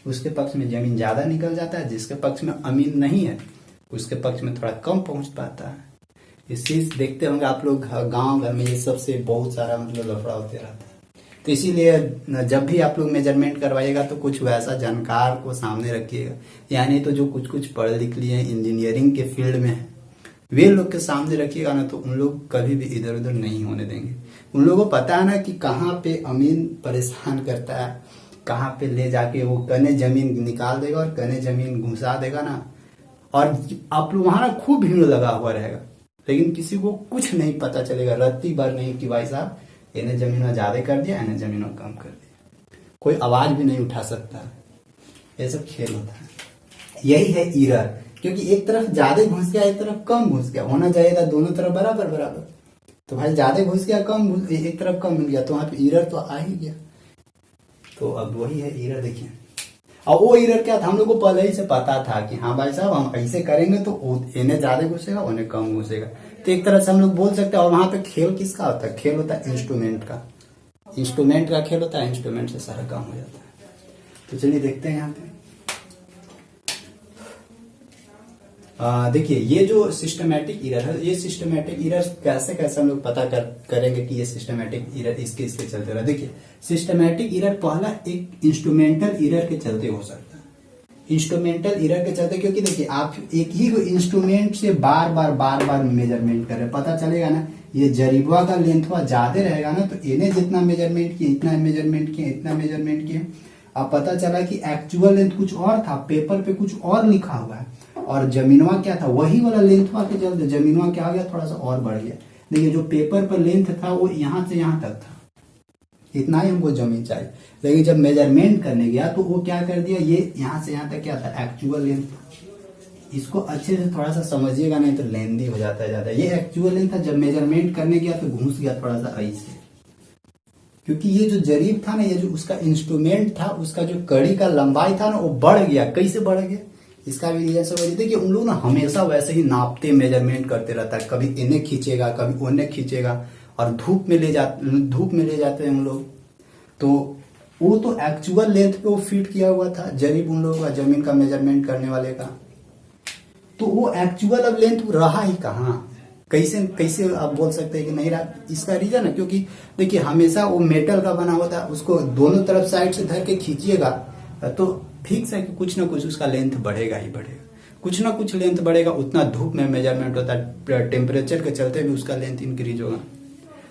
उसके पक्ष में जमीन ज्यादा निकल जाता है, जिसके पक्ष में अमीन नहीं है उसके पक्ष में थोड़ा कम पहुंच पाता है। इस चीज देखते होंगे आप लोग गांव घर में, ये सबसे बहुत सारा मतलब लफड़ा होते रहता है। तो इसीलिए जब भी आप लोग मेजरमेंट करवाइएगा तो कुछ वैसा जानकार को सामने रखिएगा, यानी तो जो कुछ पढ़ लिख लिए इंजीनियरिंग के फील्ड में है वे लोग के सामने रखिएगा ना, तो उन लोग कभी भी इधर उधर नहीं होने देंगे। उन लोगों को पता है ना कि कहाँ पे अमीन परेशान करता है, कहाँ पे ले जाके वो कने जमीन निकाल देगा और कने जमीन घुसा देगा ना, और आप लोग वहां ना खूब भीड़ लगा हुआ रहेगा, लेकिन किसी को कुछ नहीं पता चलेगा, रत्ती भर नहीं कि भाई साहब इन्हें जमीन ज्यादा कर दिया, इन्हें जमीन कम कर दिया, कोई आवाज भी नहीं उठा सकता। ये सब खेल होता है। यही है ईरर, क्योंकि एक तरफ ज्यादा घुस गया, एक तरफ कम घुस गया। होना चाहिए था दोनों तरफ बराबर बराबर, तो भाई ज्यादा घुस गया, एक तरफ कम मिल गया, तो वहां पे ईरर तो आ ही गया। तो अब वही है ईरर। देखिए, और वो ईरर क्या था, हम लोग को पहले ही से पता था कि हाँ भाई साहब हम ऐसे करेंगे तो इन्हें ज्यादा घुसेगा, उन्हें कम घुसेगा। तो एक तरह से हम लोग बोल सकते हैं। और वहां पे खेल किसका होता है? खेल होता है इंस्ट्रूमेंट का। इंस्ट्रूमेंट का खेल होता है, इंस्ट्रूमेंट से सारा काम हो जाता है। तो चलिए देखते हैं यहाँ पे। देखिए, ये जो सिस्टमैटिक ईरर है, ये सिस्टमैटिक ईरर कैसे कैसे हम लोग पता करेंगे कि ये सिस्टमैटिक ईरर इसके चलते रहा। देखिए, सिस्टमैटिक ईरर पहला एक इंस्ट्रूमेंटल ईरर के चलते हो सकता है। इंस्ट्रूमेंटल ईरर के चलते, क्योंकि देखिए आप एक ही इंस्ट्रूमेंट से बार बार मेजरमेंट कर रहे हैं, पता चलेगा ना ये जरीबा का लेंथ ज्यादा रहेगा ना, तो इन्हें जितना मेजरमेंट किए, इतना मेजरमेंट किए, इतना मेजरमेंट किए। अब पता चला कि एक्चुअल लेंथ कुछ और था, पेपर पे कुछ और लिखा हुआ है, और जमीनवा क्या था, वही वाला लेंथवा के चलते जमीनवा क्या आ गया, थोड़ा सा और बढ़ गया। देखिए, जो पेपर पर लेंथ था वो यहाँ से यहाँ तक था, इतना ही हमको जमीन चाहिए। लेकिन जब मेजरमेंट करने गया तो वो क्या कर दिया, ये यहाँ से यहाँ तक क्या था, एक्चुअल लेंथ था। इसको अच्छे से थोड़ा सा समझिएगा, नहीं तो लेंदी हो जाता है ज्यादा। ये एक्चुअल लेंथ था, जब मेजरमेंट करने गया तो घुस गया थोड़ा सा ऐसे, क्योंकि ये जो जरीब था ना, ये जो उसका इंस्ट्रूमेंट था, उसका जो कड़ी का लंबाई था ना, वो बढ़ गया। कैसे बढ़ गया, इसका भी रीजन समझिए। देखिए, उन लोग ना हमेशा वैसे ही नापते मेजरमेंट करते रहता है, कभी इन्हें खींचेगा, कभी उन्हें खींचेगा, और धूप में ले जाते हैं उन लोग। तो वो तो एक्चुअल लेंथ पे वो फिट किया हुआ था जरीब उन लोगों का, जमीन का मेजरमेंट करने वाले का। तो वो एक्चुअल अब लेंथ रहा ही कहाँ, कैसे आप बोल सकते हैं कि नहीं रहा। इसका रीजन है क्योंकि देखिए, हमेशा वो मेटल का बना होता है, उसको दोनों तरफ साइड से धर के खींचिएगा तो फिक्स है कि कुछ ना कुछ उसका लेंथ बढ़ेगा ही बढ़ेगा, कुछ ना कुछ लेंथ बढ़ेगा। उतना धूप में मेजरमेंट होता है, टेम्परेचर के चलते भी उसका लेंथ इंक्रीज होगा।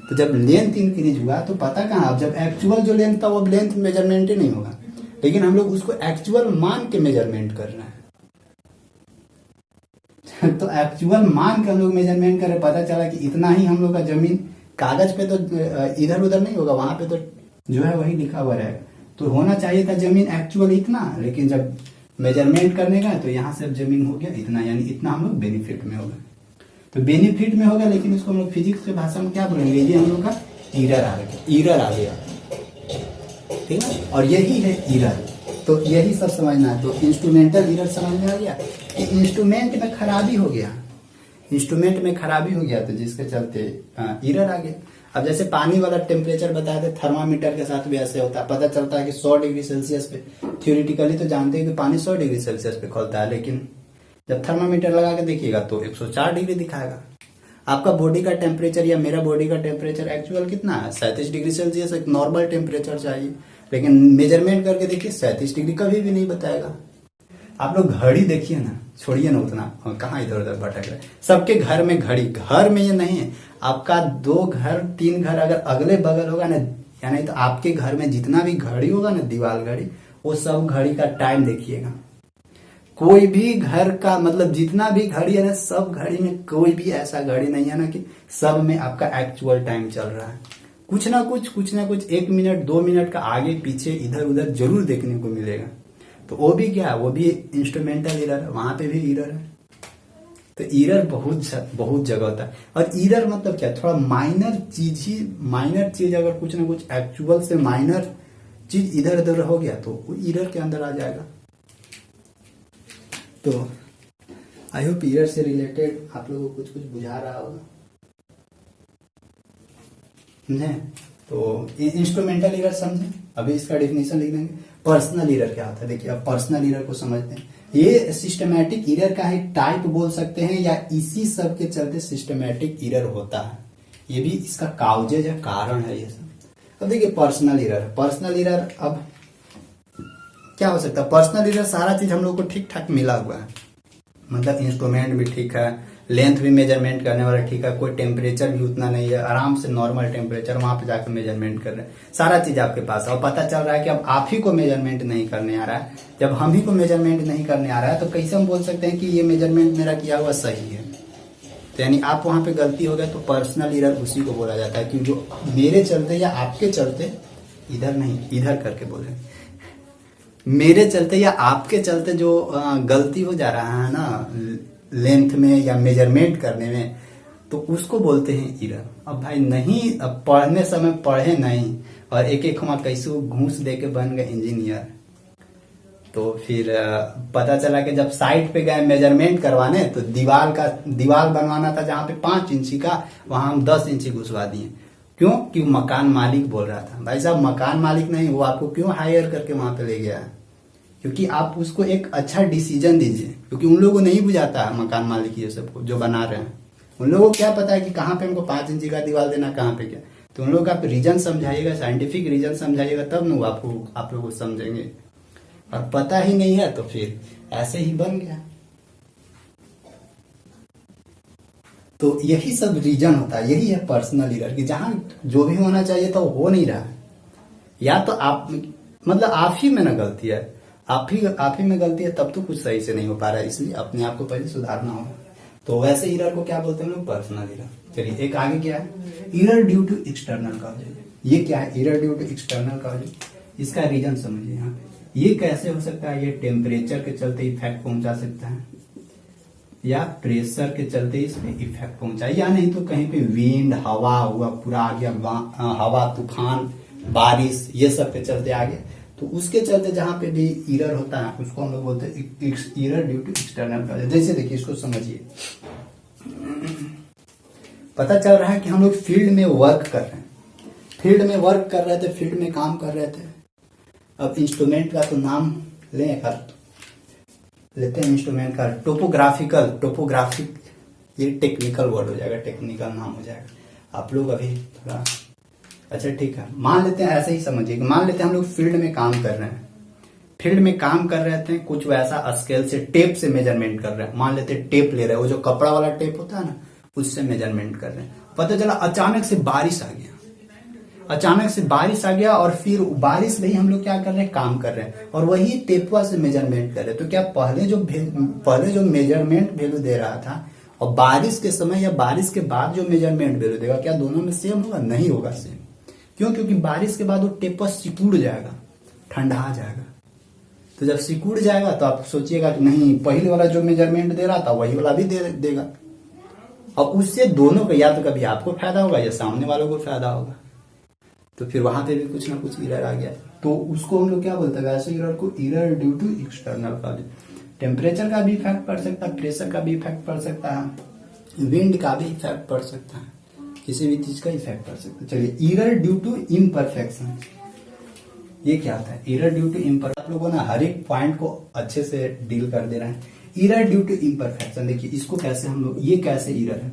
तो जब लेंथ इंक्रीज हुआ तो पता कहाँ, अब जब एक्चुअल जो लेंथ था वो लेंथ मेजरमेंट ही नहीं होगा, लेकिन हम लोग उसको एक्चुअल मान के मेजरमेंट कर रहे हैं। तो एक्चुअल मान के हम लोग मेजरमेंट कर रहे, पता चला कि इतना ही हम लोग का जमीन, कागज पे तो इधर उधर नहीं होगा, वहां पे तो जो है वही लिखा हुआ रहेगा। तो होना चाहिए था जमीन एक्चुअल इतना, लेकिन जब मेजरमेंट करने का तो यहाँ से अब जमीन हो गया इतना, यानी इतना हम लोग बेनिफिट में होगा। तो बेनिफिट में होगा, लेकिन इसको हम लोग फिजिक्स के भाषा में क्या बोलेंगे, ये हम लोग का ईरर आ गया, ईरर आ गया, ठीक है। और यही है ईरर। तो यही सब समझना है। तो इंस्ट्रूमेंटल ईरर समझ में आ गया कि इंस्ट्रूमेंट में खराबी हो गया, इंस्ट्रूमेंट में खराबी हो गया, तो जिसके चलते ईरर आ गया। अब जैसे पानी वाला टेम्परेचर बताया था, थर्मामीटर के साथ भी ऐसे होता है, पता चलता है कि 100 डिग्री सेल्सियस पे, थ्योरेटिकली तो जानते हैं कि पानी 100 डिग्री सेल्सियस पे खौलता है, लेकिन जब थर्मामीटर लगा के देखिएगा तो 104 डिग्री दिखाएगा। आपका बॉडी का टेम्परेचर या मेरा बॉडी का टेम्परेचर एक्चुअल कितना है, 37 डिग्री सेल्सियस, एक नॉर्मल टेम्परेचर चाहिए, लेकिन मेजरमेंट करके देखिए 37 डिग्री कभी भी नहीं बताएगा। आप लोग घड़ी देखिए ना, छोड़िए ना उतना, कहाँ इधर उधर भटक रहे। सबके घर में घड़ी, घर में ये नहीं है, आपका 2 घर 3 घर अगर अगले बगल होगा ना, यानी तो आपके घर में जितना भी घड़ी होगा ना, दीवार घड़ी, वो सब घड़ी का टाइम देखिएगा। कोई भी घर का मतलब जितना भी घड़ी है ना, सब घड़ी में कोई भी ऐसा घड़ी नहीं है ना कि सब में आपका एक्चुअल टाइम चल रहा है। कुछ ना कुछ 1 मिनट 2 मिनट का आगे पीछे इधर उधर जरूर देखने को मिलेगा। तो वो भी क्या है, वो भी इंस्ट्रूमेंटल एरर है, वहां पे भी एरर है। तो एरर बहुत जगह होता है। और एरर मतलब क्या, थोड़ा माइनर चीज अगर कुछ ना कुछ एक्चुअल से माइनर चीज इधर उधर हो गया तो वो एरर के अंदर आ जाएगा। तो आई होप एरर से रिलेटेड आप लोगों को कुछ बुझा रहा होगा, समझे। तो इंस्ट्रूमेंटल एरर समझे, अभी इसका डेफिनेशन लिख देंगे। पर्सनल एरर क्या होता है, देखिए अब पर्सनल एरर को समझते हैं। ये सिस्टमैटिक एरर का एक टाइप बोल सकते हैं, या इसी सब के चलते सिस्टमैटिक एरर होता है। ये भी इसका काउजेज है, कारण है ये सब। अब देखिए पर्सनल एरर अब क्या हो सकता है। पर्सनल एरर सारा चीज हम लोग को ठीक ठाक मिला हुआ है, मतलब इंस्ट्रूमेंट भी ठीक है, लेंथ भी मेजरमेंट करने वाला ठीक है, कोई टेम्परेचर भी उतना नहीं है, आराम से नॉर्मल टेम्परेचर वहां पे जाकर मेजरमेंट कर रहे हैं, सारा चीज आपके पास है। और पता चल रहा है कि अब आप ही को मेजरमेंट नहीं करने आ रहा है। जब हम ही को मेजरमेंट नहीं करने आ रहा है तो कैसे हम बोल सकते हैं कि ये मेजरमेंट मेरा किया हुआ सही है। तो यानी आप वहां पे गलती हो गया तो पर्सनल एरर उसी को बोला जाता है कि जो मेरे चलते या आपके चलते, इधर नहीं इधर करके बोले, मेरे चलते या आपके चलते जो गलती हो जा रहा है ना लेंथ में या मेजरमेंट करने में, तो उसको बोलते हैं एरर। अब भाई नहीं, अब पढ़ने समय पढ़े नहीं और एक एक वहां कैसे घूस दे के बन गए इंजीनियर। तो फिर पता चला कि जब साइट पे गए मेजरमेंट करवाने तो दीवार बनवाना था जहां पे 5 इंची का, वहां हम 10 इंची घुसवा दिए। क्यों? कि मकान मालिक बोल रहा था। भाई साहब मकान मालिक नहीं, वो आपको क्यों हायर करके वहां पे ले गया? क्योंकि आप उसको एक अच्छा डिसीजन दीजिए, क्योंकि उन लोगों को नहीं बुझाता है मकान मालिक ये सबको जो बना रहे हैं। उन लोगों को क्या पता है कि कहाँ पे हमको 5 इंची का दीवार देना, कहाँ पे क्या। तो उन लोगों का आप रीजन समझाइएगा, साइंटिफिक रीजन समझाइएगा, तब न आप लोग समझेंगे। और पता ही नहीं है तो फिर ऐसे ही बन गया। तो यही सब रीजन होता है, यही है पर्सनल एरर कि जहां जो भी होना चाहिए था वो हो नहीं रहा है। या तो आप मतलब आप ही में ना गलती है, आप ही में गलती है, तब तो कुछ सही से नहीं हो पा रहा है। इसलिए अपने आप को पहले सुधारना होगा। तो वैसे एरर को क्या बोलते हैं लोग? Personal error. चलिए एक आगे क्या है? Error due to external causes. ये क्या है? Error due to external causes. इसका रीजन समझिए यहाँ पे। ये कैसे हो सकता है? ये टेम्परेचर के चलते इफेक्ट पहुंचा सकता है, या प्रेशर के चलते इसमें इफेक्ट पहुंचाए, या नहीं तो कहीं पे विंड हवा हुआ पूरा आ गया, हवा तूफान बारिश ये सब के चलते आ गया। तो उसके चलते जहां पे भी एरर होता है उसको हम लोग बोलते हैं error due to external causes. जैसे देखिए इसको समझिए, पता चल रहा है कि हम लोग फील्ड में वर्क कर रहे हैं, फील्ड में वर्क कर रहे थे, फील्ड में काम कर रहे थे। अब इंस्ट्रूमेंट का तो नाम लेते हैं इंस्ट्रूमेंट का टोपोग्राफिक, ये टेक्निकल वर्ड हो जाएगा, टेक्निकल नाम हो जाएगा। आप लोग अभी थोड़ा अच्छा ठीक है, मान लेते हैं ऐसे ही समझिए। मान लेते हैं हम लोग फील्ड में काम कर रहे हैं, फील्ड में काम कर रहे थे, कुछ वैसा स्केल से टेप से मेजरमेंट कर रहे हैं। मान लेते हैं टेप ले रहे हैं, वो जो कपड़ा वाला टेप होता है ना, उससे मेजरमेंट कर रहे हैं। पता चला अचानक से बारिश आ गया, अचानक से बारिश आ गया, और फिर बारिश में ही हम लोग क्या कर रहे हैं? काम कर रहे हैं, और वही टेपुआ से मेजरमेंट कर रहे हैं। तो क्या पहले जो मेजरमेंट वैल्यू दे रहा था और बारिश के समय या बारिश के बाद जो मेजरमेंट वैल्यू देगा, क्या दोनों में सेम होगा? नहीं होगा सेम। क्यों? क्योंकि बारिश के बाद वो टेपुआ सिकुड़ जाएगा, ठंडा जाएगा। तो जब सिकुड़ जाएगा तो आप सोचिएगा कि नहीं, पहले वाला जो मेजरमेंट दे रहा था वही वाला भी देगा। और उससे दोनों को या तो कभी आपको फायदा होगा या सामने वालों को फायदा होगा। तो फिर वहां पे भी कुछ ना कुछ एरर आ गया। तो उसको हम लोग क्या बोलते हैं? ऐसे एरर को error due to external causes. Temperature का भी इफेक्ट पड़ सकता है, प्रेशर का भी इफेक्ट पड़ सकता है, विंड का भी इफेक्ट पड़ सकता है, किसी भी चीज का इफेक्ट पड़ सकता है। चलिए एरर ड्यू टू इम्परफेक्शन, ये क्या होता है? Error due to imperfection. आप लोगों ने हर एक पॉइंट को अच्छे से डील कर दे रहे हैं। एरर ड्यू टू इम्परफेक्शन, देखिए इसको कैसे हम लोग, ये कैसे एरर है,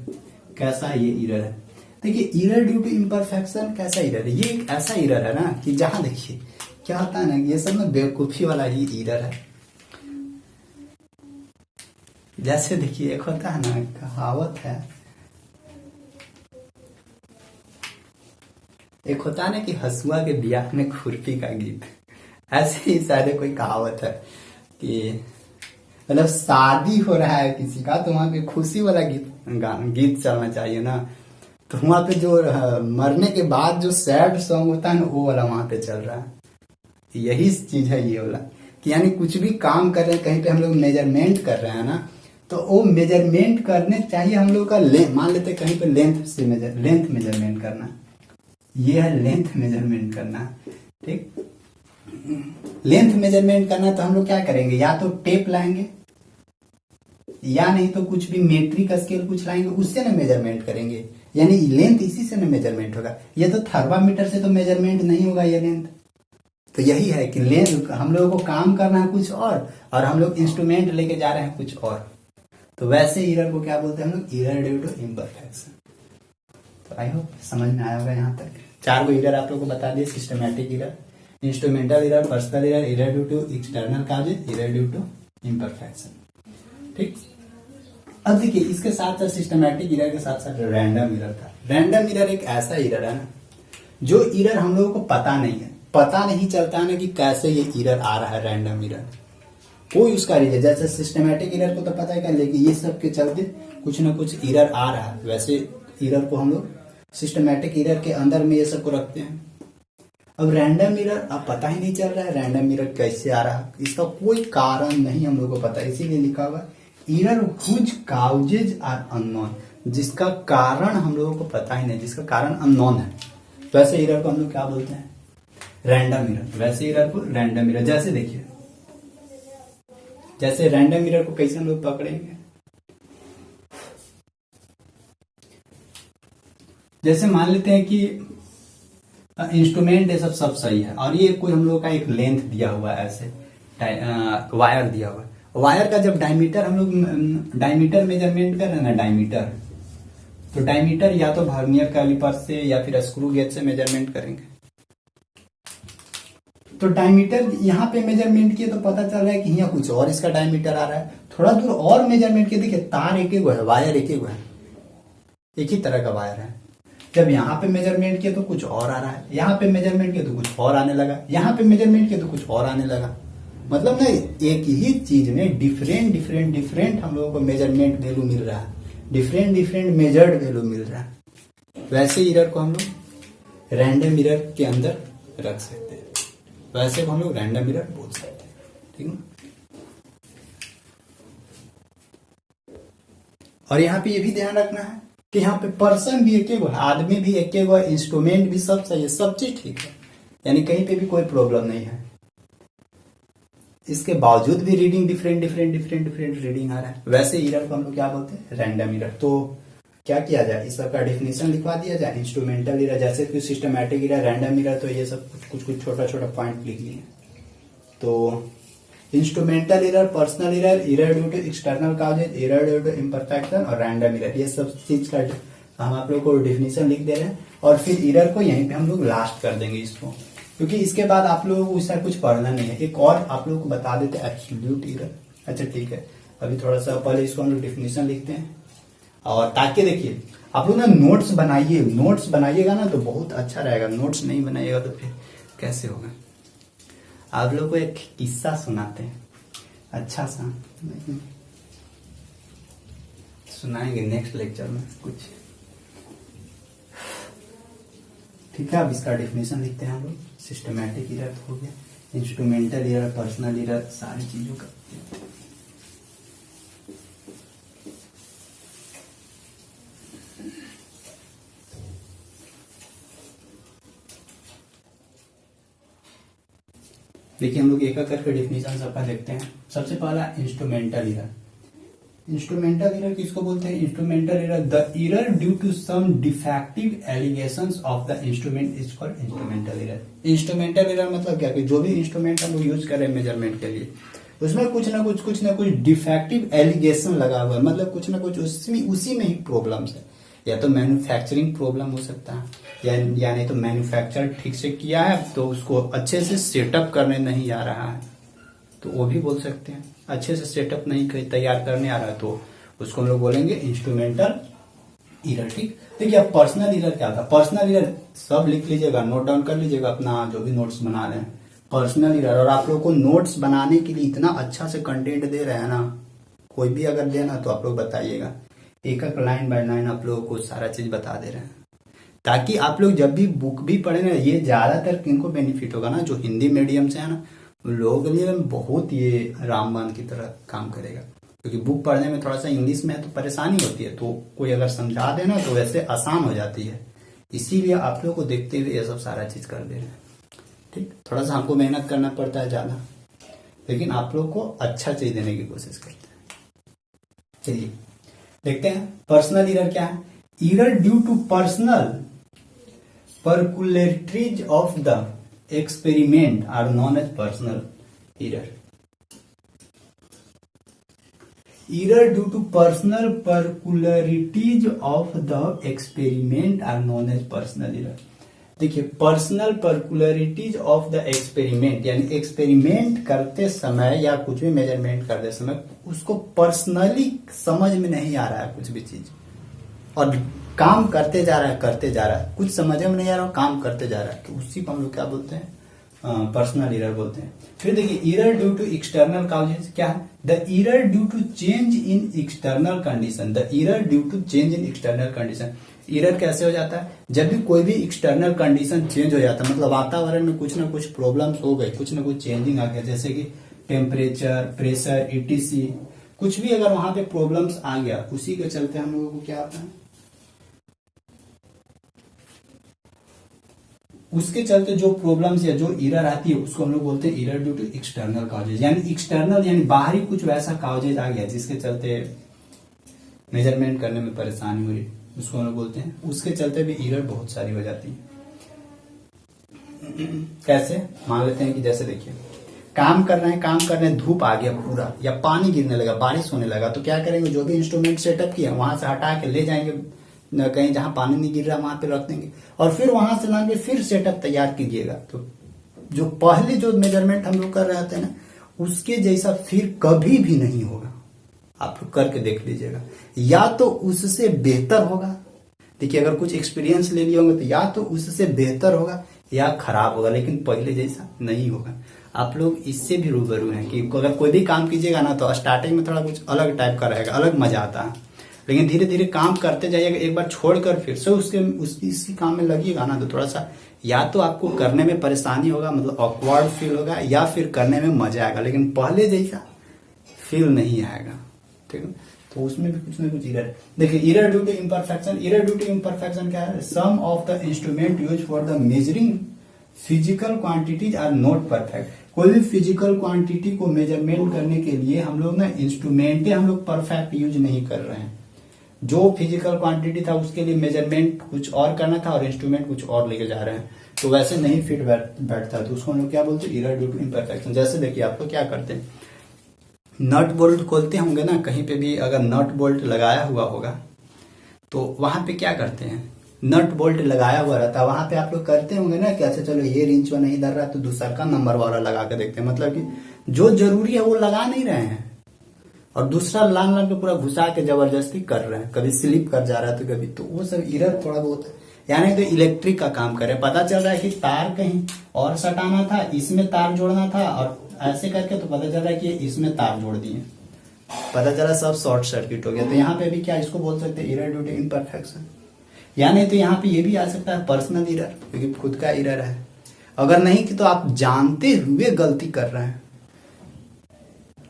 कैसा ये एरर है? देखिए एरर ड्यू टू इम्परफेक्शन कैसा एरर है? ये एक ऐसा एरर है ना कि जहां देखिए क्या होता है ना, ये सब ना बेवकूफी वाला ही एरर है। जैसे देखिए एक होता है ना, कहावत है, एक होता है ना कि हसुआ के ब्याह में खुरपी का गीत। ऐसे ही शायद कोई कहावत है कि मतलब शादी हो रहा है किसी का, तो वहां पे खुशी वाला गीत चलना चाहिए ना। तो वहां पे जो मरने के बाद जो सैड सॉन्ग होता है ना, वो वाला वहां पे चल रहा है। यही चीज है ये वाला, कि यानी कुछ भी काम कर रहे हैं, कहीं पे हम लोग मेजरमेंट कर रहे हैं ना, तो वो मेजरमेंट करने चाहिए हम लोग का मान लेते हैं कहीं पे लेंथ मेजरमेंट करना, ये है लेंथ मेजरमेंट करना, ठीक। लेंथ मेजरमेंट करना तो हम लोग क्या करेंगे? या तो टेप लाएंगे, या नहीं तो कुछ भी मेट्रिक स्केल कुछ लाएंगे, उससे ना मेजरमेंट करेंगे। यानी लेंथ इसी से ना मेजरमेंट होगा। ये तो थर्मामीटर से तो मेजरमेंट नहीं होगा ये लेंथ। तो यही है कि लेंथ, हम लोगों को काम करना है कुछ और हम लोग इंस्ट्रूमेंट लेके जा रहे हैं कुछ और। तो वैसे एरर को क्या बोलते हैं हम लोग? Error due to imperfection. तो आई होप समझ में आया होगा यहाँ तक। 4 गो एरर आप लोग को बता दिए, systematic error, instrumental error, personal error, error due to external causes, error due to imperfection, ठीक। अब देखिए इसके साथ साथ सिस्टमैटिक एरर के साथ साथ रैंडम एरर था। रैंडम एरर एक ऐसा एरर है ना, जो एरर हम लोगों को पता नहीं है, पता नहीं चलता है ना कि कैसे ये एरर आ रहा है, रैंडम एरर कोई उसका रीजन। जैसे सिस्टमैटिक एरर को तो पता है क्या, लेकिन ये सब के चलते कुछ ना कुछ एरर आ रहा है, वैसे एरर को हम लोग सिस्टमैटिक एरर के अंदर में ये सब को रखते हैं। अब रैंडम एरर अब पता ही नहीं चल रहा है रैंडम एरर कैसे आ रहा है, इसका कोई कारण नहीं हम लोग को पता, इसीलिए लिखा हुआ error whose causes are unknown, जिसका कारण हम लोगों को पता ही नहीं, जिसका कारण अननोन है। तो ऐसे एरर को हम लोग क्या बोलते हैं, रैंडम एरर। वैसे एरर को रैंडम एरर, जैसे देखिए जैसे रैंडम एरर को कैसे हम लोग पकड़ेंगे, जैसे मान लेते हैं कि इंस्ट्रूमेंट ये सब सही है और ये कोई हम लोग का एक लेंथ दिया हुआ है, ऐसे वायर दिया हुआ है। वायर का जब डायमीटर हम लोग डायमीटर मेजरमेंट कर रहे हैं ना, डायमीटर, तो डायमीटर या तो वर्नियर कैलिपर से या फिर स्क्रू गेज से मेजरमेंट करेंगे। तो डायमीटर यहाँ पे मेजरमेंट किए तो पता चल रहा है कि यहाँ कुछ और इसका डायमीटर आ रहा है। थोड़ा दूर और मेजरमेंट किए, देखिए तार एक है, वायर एक है, एक ही तरह का वायर है। जब यहाँ पे मेजरमेंट किया तो कुछ और आ रहा है, यहाँ पे मेजरमेंट किया तो कुछ और आने लगा, यहाँ पे मेजरमेंट किया तो कुछ और आने लगा। मतलब ना एक ही चीज में डिफरेंट हम लोगों को मेजरमेंट वैल्यू मिल रहा है, डिफरेंट मेजर्ड वैल्यू मिल रहा है। वैसे एरर को हम लोग रैंडम एरर के अंदर रख सकते हैं, वैसे को हम लोग रैंडम एरर बोल सकते हैं, ठीक है। और यहाँ पे ये भी ध्यान रखना है कि यहाँ पे पर्सन भी एक है, आदमी भी एक है, इंस्ट्रूमेंट भी सब सही है, सब चीज ठीक है, यानी कहीं पे भी कोई प्रॉब्लम नहीं है। इसके बावजूद भी रीडिंग डिफरेंट रीडिंग आ रहा है। वैसे एरर को हम लोग क्या बोलते हैं, रैंडम एरर। तो क्या किया जाए, इस सबका डेफिनेशन लिखवा दिया जाए। इंस्ट्रूमेंटल एरर जैसे कि सिस्टमैटिक एरर, रैंडम एरर, तो ये सब कुछ छोटा पॉइंट लिख लिए। तो instrumental error, personal error, error due to external causes, error due to imperfection और रैंडम एरर, ये सब चीज का हम आप लोग को डेफिनेशन लिख दे रहे हैं। और फिर एरर को यहीं पे हम लोग लास्ट कर देंगे इसको, क्योंकि इसके बाद आप लोगों को उसका कुछ पढ़ना नहीं है। एक और आप लोगों को बता देते हैं, एब्सोल्यूट एरर। अच्छा ठीक है, अभी थोड़ा सा पहले इसको हम लोग डेफिनेशन लिखते हैं। और ताकि देखिए आप लोग ना नोट्स बनाइए, नोट्स बनाइएगा ना तो बहुत अच्छा रहेगा, नोट्स नहीं बनाइएगा तो फिर कैसे होगा। आप लोग को एक किस्सा सुनाते हैं, अच्छा सा सुनाएंगे नेक्स्ट लेक्चर में कुछ, ठीक है। अब इसका डेफिनेशन लिखते हैं हम लोग। सिस्टमैटिक एरर हो गया, इंस्ट्रूमेंटल एरर, पर्सनल एरर, सारी चीजों का। देखिए हम लोग एक एक करके डेफिनेशन सबका देखते हैं। सबसे पहला इंस्ट्रूमेंटल एरर। इंस्ट्रूमेंटल एरर किसको बोलते हैं, instrumental error the error due to some defective allegations of the instrument is called instrumental error. Instrumental error मतलब क्या कि जो भी इंस्ट्रूमेंट हम लोग यूज कर रहे हैं मेजरमेंट के लिए, उसमें कुछ ना कुछ डिफेक्टिव एलिगेशन लगा हुआ है, मतलब कुछ ना कुछ उसी में ही प्रॉब्लम्स है। या तो मैन्युफैक्चरिंग प्रॉब्लम हो सकता है, या नहीं तो मैन्युफैक्चर ठीक से किया है तो उसको अच्छे से सेटअप करने नहीं आ रहा है, तो वो भी बोल सकते हैं। अच्छे से सेटअप नहीं तैयार करने आ रहा है तो उसको हम लोग बोलेंगे इंस्ट्रूमेंटल एरर, ठीक। देखिए अब पर्सनल एरर क्या था, पर्सनल एरर सब लिख लीजिएगा, नोट डाउन कर लीजिएगा अपना जो भी नोट्स बना रहे हैं। पर्सनल एरर, और आप लोग को नोट्स बनाने के लिए इतना अच्छा से कंटेंट दे रहे हैं ना, कोई भी अगर देना तो आप लोग बताइएगा, एक एक लाइन बाय लाइन आप लोगों को सारा चीज बता दे रहे हैं, ताकि आप लोग जब भी बुक भी पढ़े ना, ये ज्यादातर किनको बेनिफिट होगा ना, जो हिंदी मीडियम से है ना, उन लोगों के लिए बहुत ये रामबाण की तरह काम करेगा। क्योंकि बुक पढ़ने में थोड़ा सा इंग्लिश में है तो परेशानी होती है, तो कोई अगर समझा देना तो वैसे आसान हो जाती है। इसीलिए आप लोग को देखते हुए ये सब सारा चीज कर दे रहे हैं, ठीक। थोड़ा सा हमको मेहनत करना पड़ता है ज्यादा, लेकिन आप लोग को अच्छा चीज देने की कोशिश करते हैं। चलिए देखते हैं पर्सनल एरर क्या है। Error due to personal peculiarities of the experiment are known as personal error. Error due to personal peculiarities of the experiment are known as personal error. देखिए personal peculiarities of the experiment यानी experiment करते समय या कुछ भी measurement करते समय उसको पर्सनली समझ में नहीं आ रहा है कुछ भी चीज, और काम करते जा रहा है, कुछ समझ में नहीं आ रहा, काम करते जा रहा है, तो उसी को हम लोग क्या बोलते हैं, पर्सनल एरर बोलते हैं। फिर देखिए error due to external causes क्या है, the error due to change in external condition, the error due to change in external condition. Error कैसे हो जाता है, जब भी कोई भी एक्सटर्नल कंडीशन चेंज हो जाता है, मतलब वातावरण में कुछ ना कुछ प्रॉब्लम्स हो गए, कुछ ना कुछ चेंजिंग आ गया, जैसे कि टेम्परेचर, प्रेशर, ईटीसी, कुछ भी अगर वहां पे प्रॉब्लम्स आ गया, उसी के चलते हम लोगों को क्या आता है, उसके चलते जो प्रॉब्लम्स या जो एरर आती है उसको हम लोग बोलते हैं error due to external causes, यानी एक्सटर्नल यानी बाहरी कुछ वैसा कॉजेज आ गया जिसके चलते मेजरमेंट करने में परेशानी हो रही, उसको हम लोग बोलते हैं, उसके चलते भी एरर बहुत सारी हो जाती है। कैसे, मान लेते हैं कि जैसे देखिए काम कर रहे हैं, धूप आ गया पूरा या पानी गिरने लगा, बारिश होने लगा, तो क्या करेंगे, जो भी इंस्ट्रूमेंट सेटअप किया वहां से हटा के ले जाएंगे कहीं जहां पानी नहीं गिर रहा वहां पे रख देंगे, और फिर वहां से लाके फिर सेटअप तैयार कीजिएगा। तो जो पहले जो मेजरमेंट हम लोग कर रहे थे ना, उसके जैसा फिर कभी भी नहीं होगा, आप लोग करके देख लीजिएगा, या तो उससे बेहतर होगा। देखिए अगर कुछ एक्सपीरियंस ले लिए होंगे तो या तो उससे बेहतर होगा या खराब होगा, लेकिन पहले जैसा नहीं होगा। आप लोग इससे भी रूबरू हैं कि अगर कोई भी काम कीजिएगा ना, तो स्टार्टिंग में थोड़ा कुछ अलग टाइप का रहेगा, अलग मजा आता है, लेकिन धीरे धीरे काम करते जाइएगा, एक बार छोड़कर फिर से इसी काम में लगिएगा ना, तो थोड़ा सा या तो आपको करने में परेशानी होगा, मतलब ऑकवर्ड फील होगा, या फिर करने में मजा आएगा, लेकिन पहले जैसा फील नहीं आएगा। ठीक है, तो उसमें भी कुछ ना कुछ एरर। देखिए error due to imperfection, error due to imperfection क्या है, some of the instrument use for the measuring physical quantities are not perfect. कोई भी फिजिकल क्वांटिटी को मेजरमेंट करने के लिए हम लोग ना इंस्ट्रूमेंट हम लोग परफेक्ट यूज नहीं कर रहे हैं। जो फिजिकल क्वांटिटी था उसके लिए मेजरमेंट कुछ और करना था और इंस्ट्रूमेंट कुछ और लेके जा रहे हैं, तो वैसे नहीं फिट बैठता, तो उसको हम लोग क्या बोलते हैं, एरर ड्यू टू इम्परफेक्शन। जैसे देखिए आप लोग क्या करते हैं, नट बोल्ट खोलते होंगे ना, कहीं पे भी अगर नट बोल्ट लगाया हुआ होगा तो वहां पे क्या करते हैं, नट बोल्ट लगाया हुआ रहता है, वहां पे आप लोग करते होंगे ना कि अच्छा चलो ये रिंच नहीं इधर रहा तो दूसरा का नंबर वाला लगा के देखते हैं, मतलब कि जो जरूरी है वो लगा नहीं रहे हैं और दूसरा लान लान के पूरा घुसा के जबरदस्ती कर रहे हैं, कभी स्लिप कर जा रहा है तो कभी, तो वो सब एरर थोड़ा बहुत है। यानी तो इलेक्ट्रिक का काम करे, पता चल रहा है कि तार कहीं और सटाना था, इसमें तार जोड़ना था, और ऐसे करके तो पता चल रहा है कि इसमें तार जोड़ दिए, पता चला सब शॉर्ट सर्किट हो गया। तो यहाँ पे भी क्या इसको बोल सकते हैं, एरर ड्यू टू इम्परफेक्शन। या नहीं तो यहाँ पे ये भी आ सकता है पर्सनल एरर, क्योंकि खुद का एरर है। अगर नहीं कि तो आप जानते हुए गलती कर रहे हैं,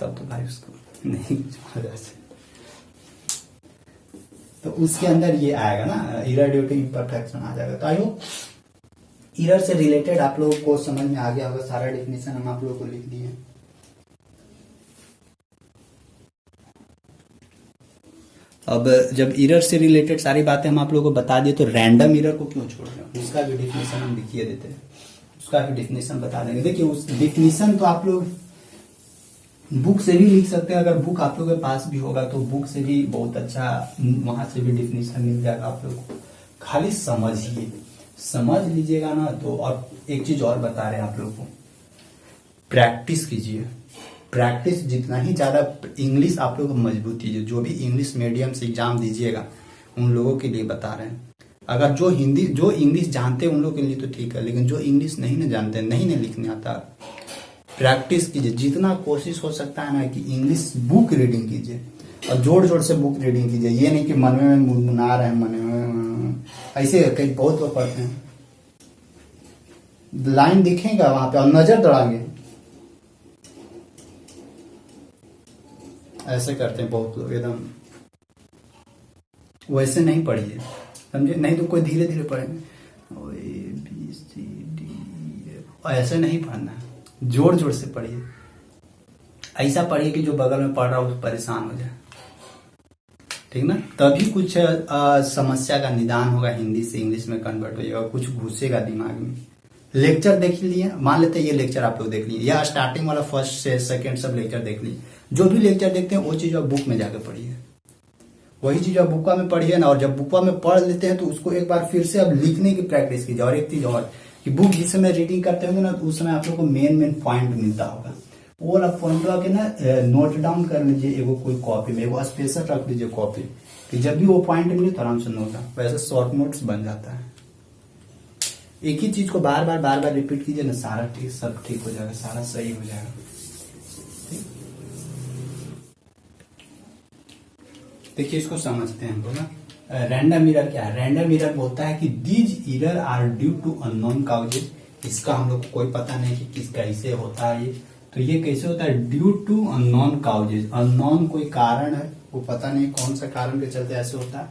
तब तो भाई उसको नहीं मजा से, तो उसके अंदर ये आएगा ना, एरर ड्यू टू इम्परफेक्शन आ जाएगा। तो आई होप एरर से रिलेटेड आप लोगों को समझ में आ गया होगा, सारा डेफिनेशन हम आप लोगों को लिख दिए। अब जब एरर से रिलेटेड सारी बातें हम आप लोगों को बता दिए, तो रैंडम एरर को क्यों छोड़ रहे हैं, उसका भी डिफिनेशन हम लिखिए देते हैं, उसका भी डिफिनेशन बता देंगे। देखिए उस डिफिनेशन तो आप लोग बुक से भी लिख सकते हैं, अगर बुक आप लोगों के पास भी होगा तो बुक से भी बहुत अच्छा, वहां से भी डिफिनेशन मिल जाएगा आप लोग को, खाली समझिए, समझ लीजिएगा ना तो। और एक चीज और बता रहे हैं आप लोग को, प्रैक्टिस कीजिए, प्रैक्टिस जितना ही ज्यादा इंग्लिश आप लोग को मजबूत कीजिए। जो भी इंग्लिश मीडियम से एग्जाम दीजिएगा उन लोगों के लिए बता रहे हैं, अगर जो इंग्लिश जानते हैं उन लोगों के लिए तो ठीक है, लेकिन जो इंग्लिश नहीं ना जानते, नहीं ना लिखने आता, प्रैक्टिस कीजिए, जितना कोशिश हो सकता है ना कि इंग्लिश बुक रीडिंग कीजिए, और जोड़ जोड़ से बुक रीडिंग कीजिए। ये नहीं कि मन में मुनमुना रहे हैं, मन में ऐसे कई बहुत लोग पढ़ते हैं, लाइन दिखेगा वहां पे और नजर दौड़ाएंगे, ऐसे करते हैं बहुत लोग, एकदम वैसे नहीं पढ़िए, समझे, नहीं तो कोई धीरे धीरे पढ़ेंगे, और ऐसे नहीं पढ़ना है, जोर जोर से पढ़िए, ऐसा पढ़िए कि जो बगल में पढ़ रहा हो परेशान हो जाए, ठीक ना, तभी कुछ समस्या का निदान होगा, हिंदी से इंग्लिश में कन्वर्ट हो जाएगा, कुछ घुसेगा दिमाग में। लेक्चर देख लिए, मान लेते हैं ये लेक्चर आप लोग देख लिए, या स्टार्टिंग वाला फर्स्ट से सेकंड सब लेक्चर देख लिए, जो भी लेक्चर देखते हैं वो चीज आप बुक में जाकर पढ़िए, वही चीज आप बुकवा में पढ़िए ना, और जब बुकवा में पढ़ लेते हैं तो उसको एक बार फिर से अब लिखने की प्रैक्टिस कीजिए। और एक चीज और कि बुक जिस समय रीडिंग करते होंगे ना, तो उस समय आप लोग को मेन पॉइंट मिलता होगा, वो वाला पॉइंट के ना नोट डाउन कर लीजिए, एगो कोई कॉपी में, एगो स्पेशल रख लीजिए कॉपी, कि जब भी वो पॉइंट मिले तो आराम से नोट डाउन, वैसे शॉर्ट नोट्स बन जाता है। एक ही चीज को बार बार रिपीट कीजिए ना, सारा ठीक सब ठीक हो जाएगा, सारा सही हो जाएगा। देखिए इसको समझते हैं हम लोग ना। रैंडम एरर क्या है? रैंडम एरर बोलता है कि these error are due to unknown causes. इसका हम लोग को कोई पता नहीं कि किस कैसे होता है ये, तो ये कैसे होता है? Due to unknown causes. Unknown कोई कारण है, वो पता नहीं कौन सा कारण के चलते ऐसे होता है,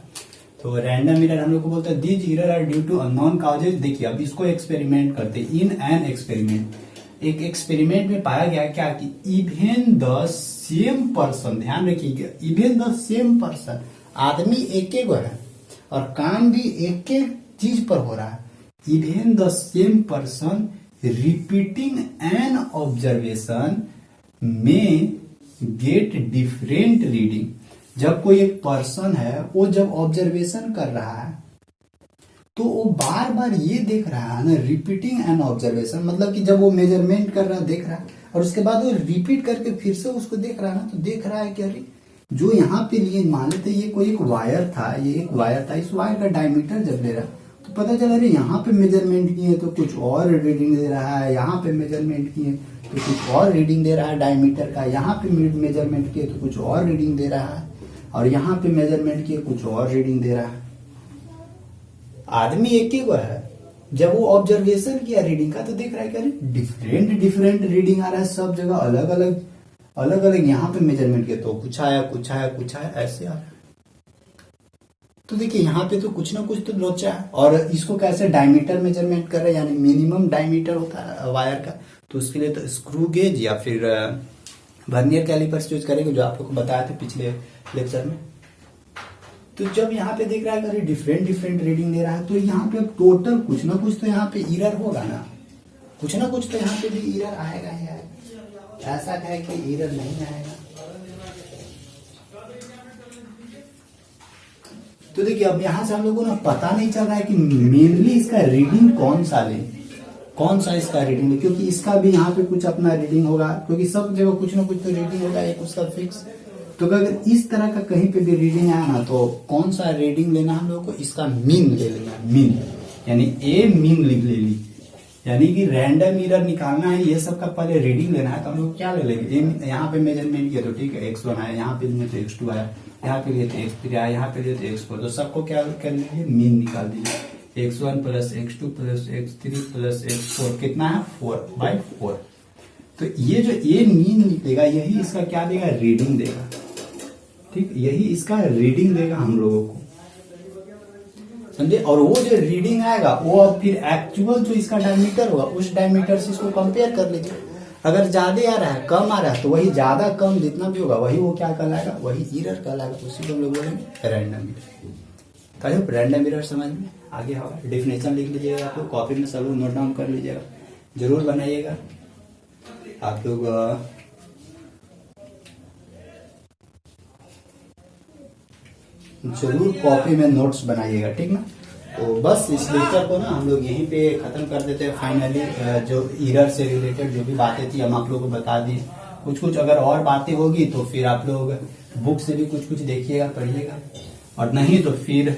तो रैंडम एरर हम लोग को बोलते हैं these error are due to unknown causes. देखिए अब इसको एक्सपेरिमेंट करते हैं। इन एन एक्सपेरिमेंट, एक एक्सपेरिमेंट में पाया गया क्या कि इवन द सेम पर्सन, ध्यान रखिएगा, इवन द सेम पर्सन, आदमी एक एक है और काम भी एक एक चीज पर हो रहा है। Even the same person repeating an observation may get different reading. जब कोई एक पर्सन है वो जब ऑब्जर्वेशन कर रहा है तो वो बार बार ये देख रहा है ना, रिपीटिंग एन ऑब्जर्वेशन, मतलब कि जब वो मेजरमेंट कर रहा है देख रहा है और उसके बाद वो रिपीट करके फिर से उसको देख रहा है ना, तो देख रहा है कि अरे जो यहाँ पे लिए मान लेते ये कोई एक वायर था, ये एक वायर था, इस वायर का डायमीटर जब ले रहा तो पता चला अरे यहाँ पे मेजरमेंट किए तो कुछ और रीडिंग दे रहा है, यहाँ पे मेजरमेंट किए तो कुछ और रीडिंग दे रहा है डायमीटर का, यहाँ पे मेजरमेंट किए तो कुछ और रीडिंग दे रहा है, और यहाँ पे मेजरमेंट किए कुछ और रीडिंग दे रहा है। आदमी एक ही वो है, जब वो ऑब्जर्वेशन किया रीडिंग का तो देख रहा है कि अरे डिफरेंट डिफरेंट रीडिंग आ रहा है, सब जगह अलग अलग यहाँ पे मेजरमेंट किया तो कुछ आया ऐसे आ रहा है। तो देखिए यहाँ पे तो कुछ ना कुछ तो लोचा है, और इसको कैसे डायमीटर मेजरमेंट कर रहे हैं, यानी मिनिमम डायमीटर होता है वायर का, तो उसके लिए तो स्क्रू गेज या फिर वर्नियर कैलिपर्स यूज करेंगे, जो आप लोग को बताए थे पिछले लेक्चर में। तो जब यहाँ पे देख रहा है कि डिफरेंट डिफरेंट रीडिंग दे रहा है, तो यहाँ पे टोटल कुछ ना कुछ तो यहाँ पे एरर होगा ना, कुछ ना कुछ तो यहाँ पे भी एरर आएगा ही आएगा, ऐसा है कि एरर नहीं आएगा। तो देखिए अब यहाँ से हम लोगों को ना पता नहीं चल रहा है कि मेनली इसका रीडिंग कौन सा इसका रीडिंग है, क्योंकि इसका भी यहाँ पे कुछ अपना रीडिंग होगा, क्योंकि सब जगह कुछ ना कुछ तो रीडिंग होगा, एक उसका फिक्स। तो अगर इस तरह का कहीं पे भी रीडिंग आया ना, तो कौन सा रीडिंग लेना हम लोग को? इसका मीन ले लेना, मीन यानी ए मीन लिख ले ली, यानी कि रैंडम एरर निकालना है, ये सब का पहले रीडिंग लेना है। तो हम लोग क्या ले लेंगे? यहाँ पे मेजरमेंट किया तो ठीक है x1 आया, यहाँ पे लिए तो x2 आया, यहाँ पे लिए तो x3 आया, यहाँ पे लिए तो x4, तो सबको क्या कर लीजिए? मीन निकाल दीजिए। x1 plus x2 plus x3 plus x4 कितना है? 4/4। तो ये जो ए मीन निकलेगा यही इसका क्या देगा? रीडिंग देगा, ठीक, यही इसका रीडिंग देगा हम लोगों को, समझे। और वो जो रीडिंग आएगा वो अब फिर एक्चुअल जो इसका डायमीटर होगा उस डायमीटर से इसको कंपेयर कर लीजिए। अगर ज्यादा आ रहा है कम आ रहा है तो वही ज्यादा कम जितना भी होगा वही वो क्या कहलाएगा? वही एरर कहलाएगा। उसी को हम लोग बोलेंगे रैंडम एरर। तो रैंडम एरर समझ में आगे होगा। डेफिनेशन लिख लीजिएगा, आप लोग कॉपी में सब नोट डाउन कर लीजिएगा, जरूर बनाइएगा आप लोग। जरूर कॉपी में नोट्स बनाइएगा, ठीक ना। तो बस इस लेक्चर को ना हम लोग यहीं पे खत्म कर देते हैं फाइनली। जो एरर से रिलेटेड जो भी बातें थी हम आप लोगों को बता दी। कुछ अगर और बातें होगी तो फिर आप लोग बुक से भी कुछ देखिएगा, पढ़िएगा, और नहीं तो फिर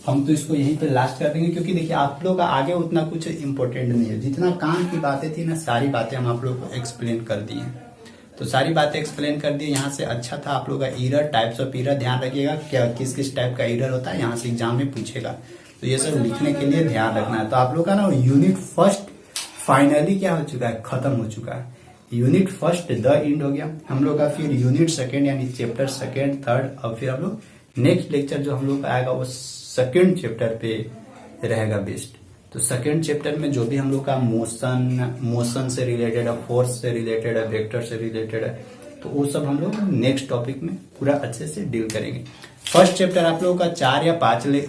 हम तो इसको यहीं पे लास्ट कर देंगे, क्योंकि देखिए आप लोग का आगे उतना कुछ इम्पोर्टेंट नहीं है। जितना काम की बातें थी ना सारी बातें हम आप लोग को एक्सप्लेन कर दी हैं। तो सारी बातें एक्सप्लेन कर दी यहाँ से। अच्छा था आप लोग का एरर, टाइप्स ऑफ एरर ध्यान रखिएगा, क्या किस किस टाइप का एरर होता है, यहाँ से एग्जाम में पूछेगा, तो ये सब लिखने के लिए ध्यान रखना है। तो आप लोग का ना यूनिट फर्स्ट फाइनली क्या हो चुका है? खत्म हो चुका है। यूनिट फर्स्ट द एंड हो गया हम लोग का। फिर यूनिट सेकेंड यानी चैप्टर सेकेंड थर्ड, और फिर हम लोग नेक्स्ट लेक्चर जो हम लोग का आएगा वो सेकेंड चैप्टर पे रहेगा बेस्ड। तो सेकेंड चैप्टर में जो भी हम लोग का मोशन से रिलेटेड है, फोर्स से रिलेटेड है, वेक्टर से रिलेटेड है, तो वो सब हम लोग नेक्स्ट टॉपिक में पूरा अच्छे से डील करेंगे। फर्स्ट चैप्टर आप लोगों का 4 या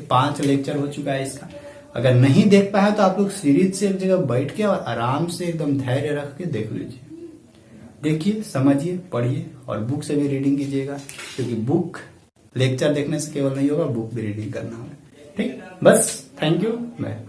5 लेक्चर हो चुका है इसका। अगर नहीं देख पाया तो आप लोग सीरीज से एक जगह बैठ के और आराम से एकदम धैर्य रख के देख लीजिए, देखिए, समझिए, पढ़िए, और बुक से भी रीडिंग कीजिएगा, क्योंकि बुक लेक्चर देखने से केवल नहीं होगा, बुक भी रीडिंग करना होगा। ठीक, बस, थैंक यू। बाय।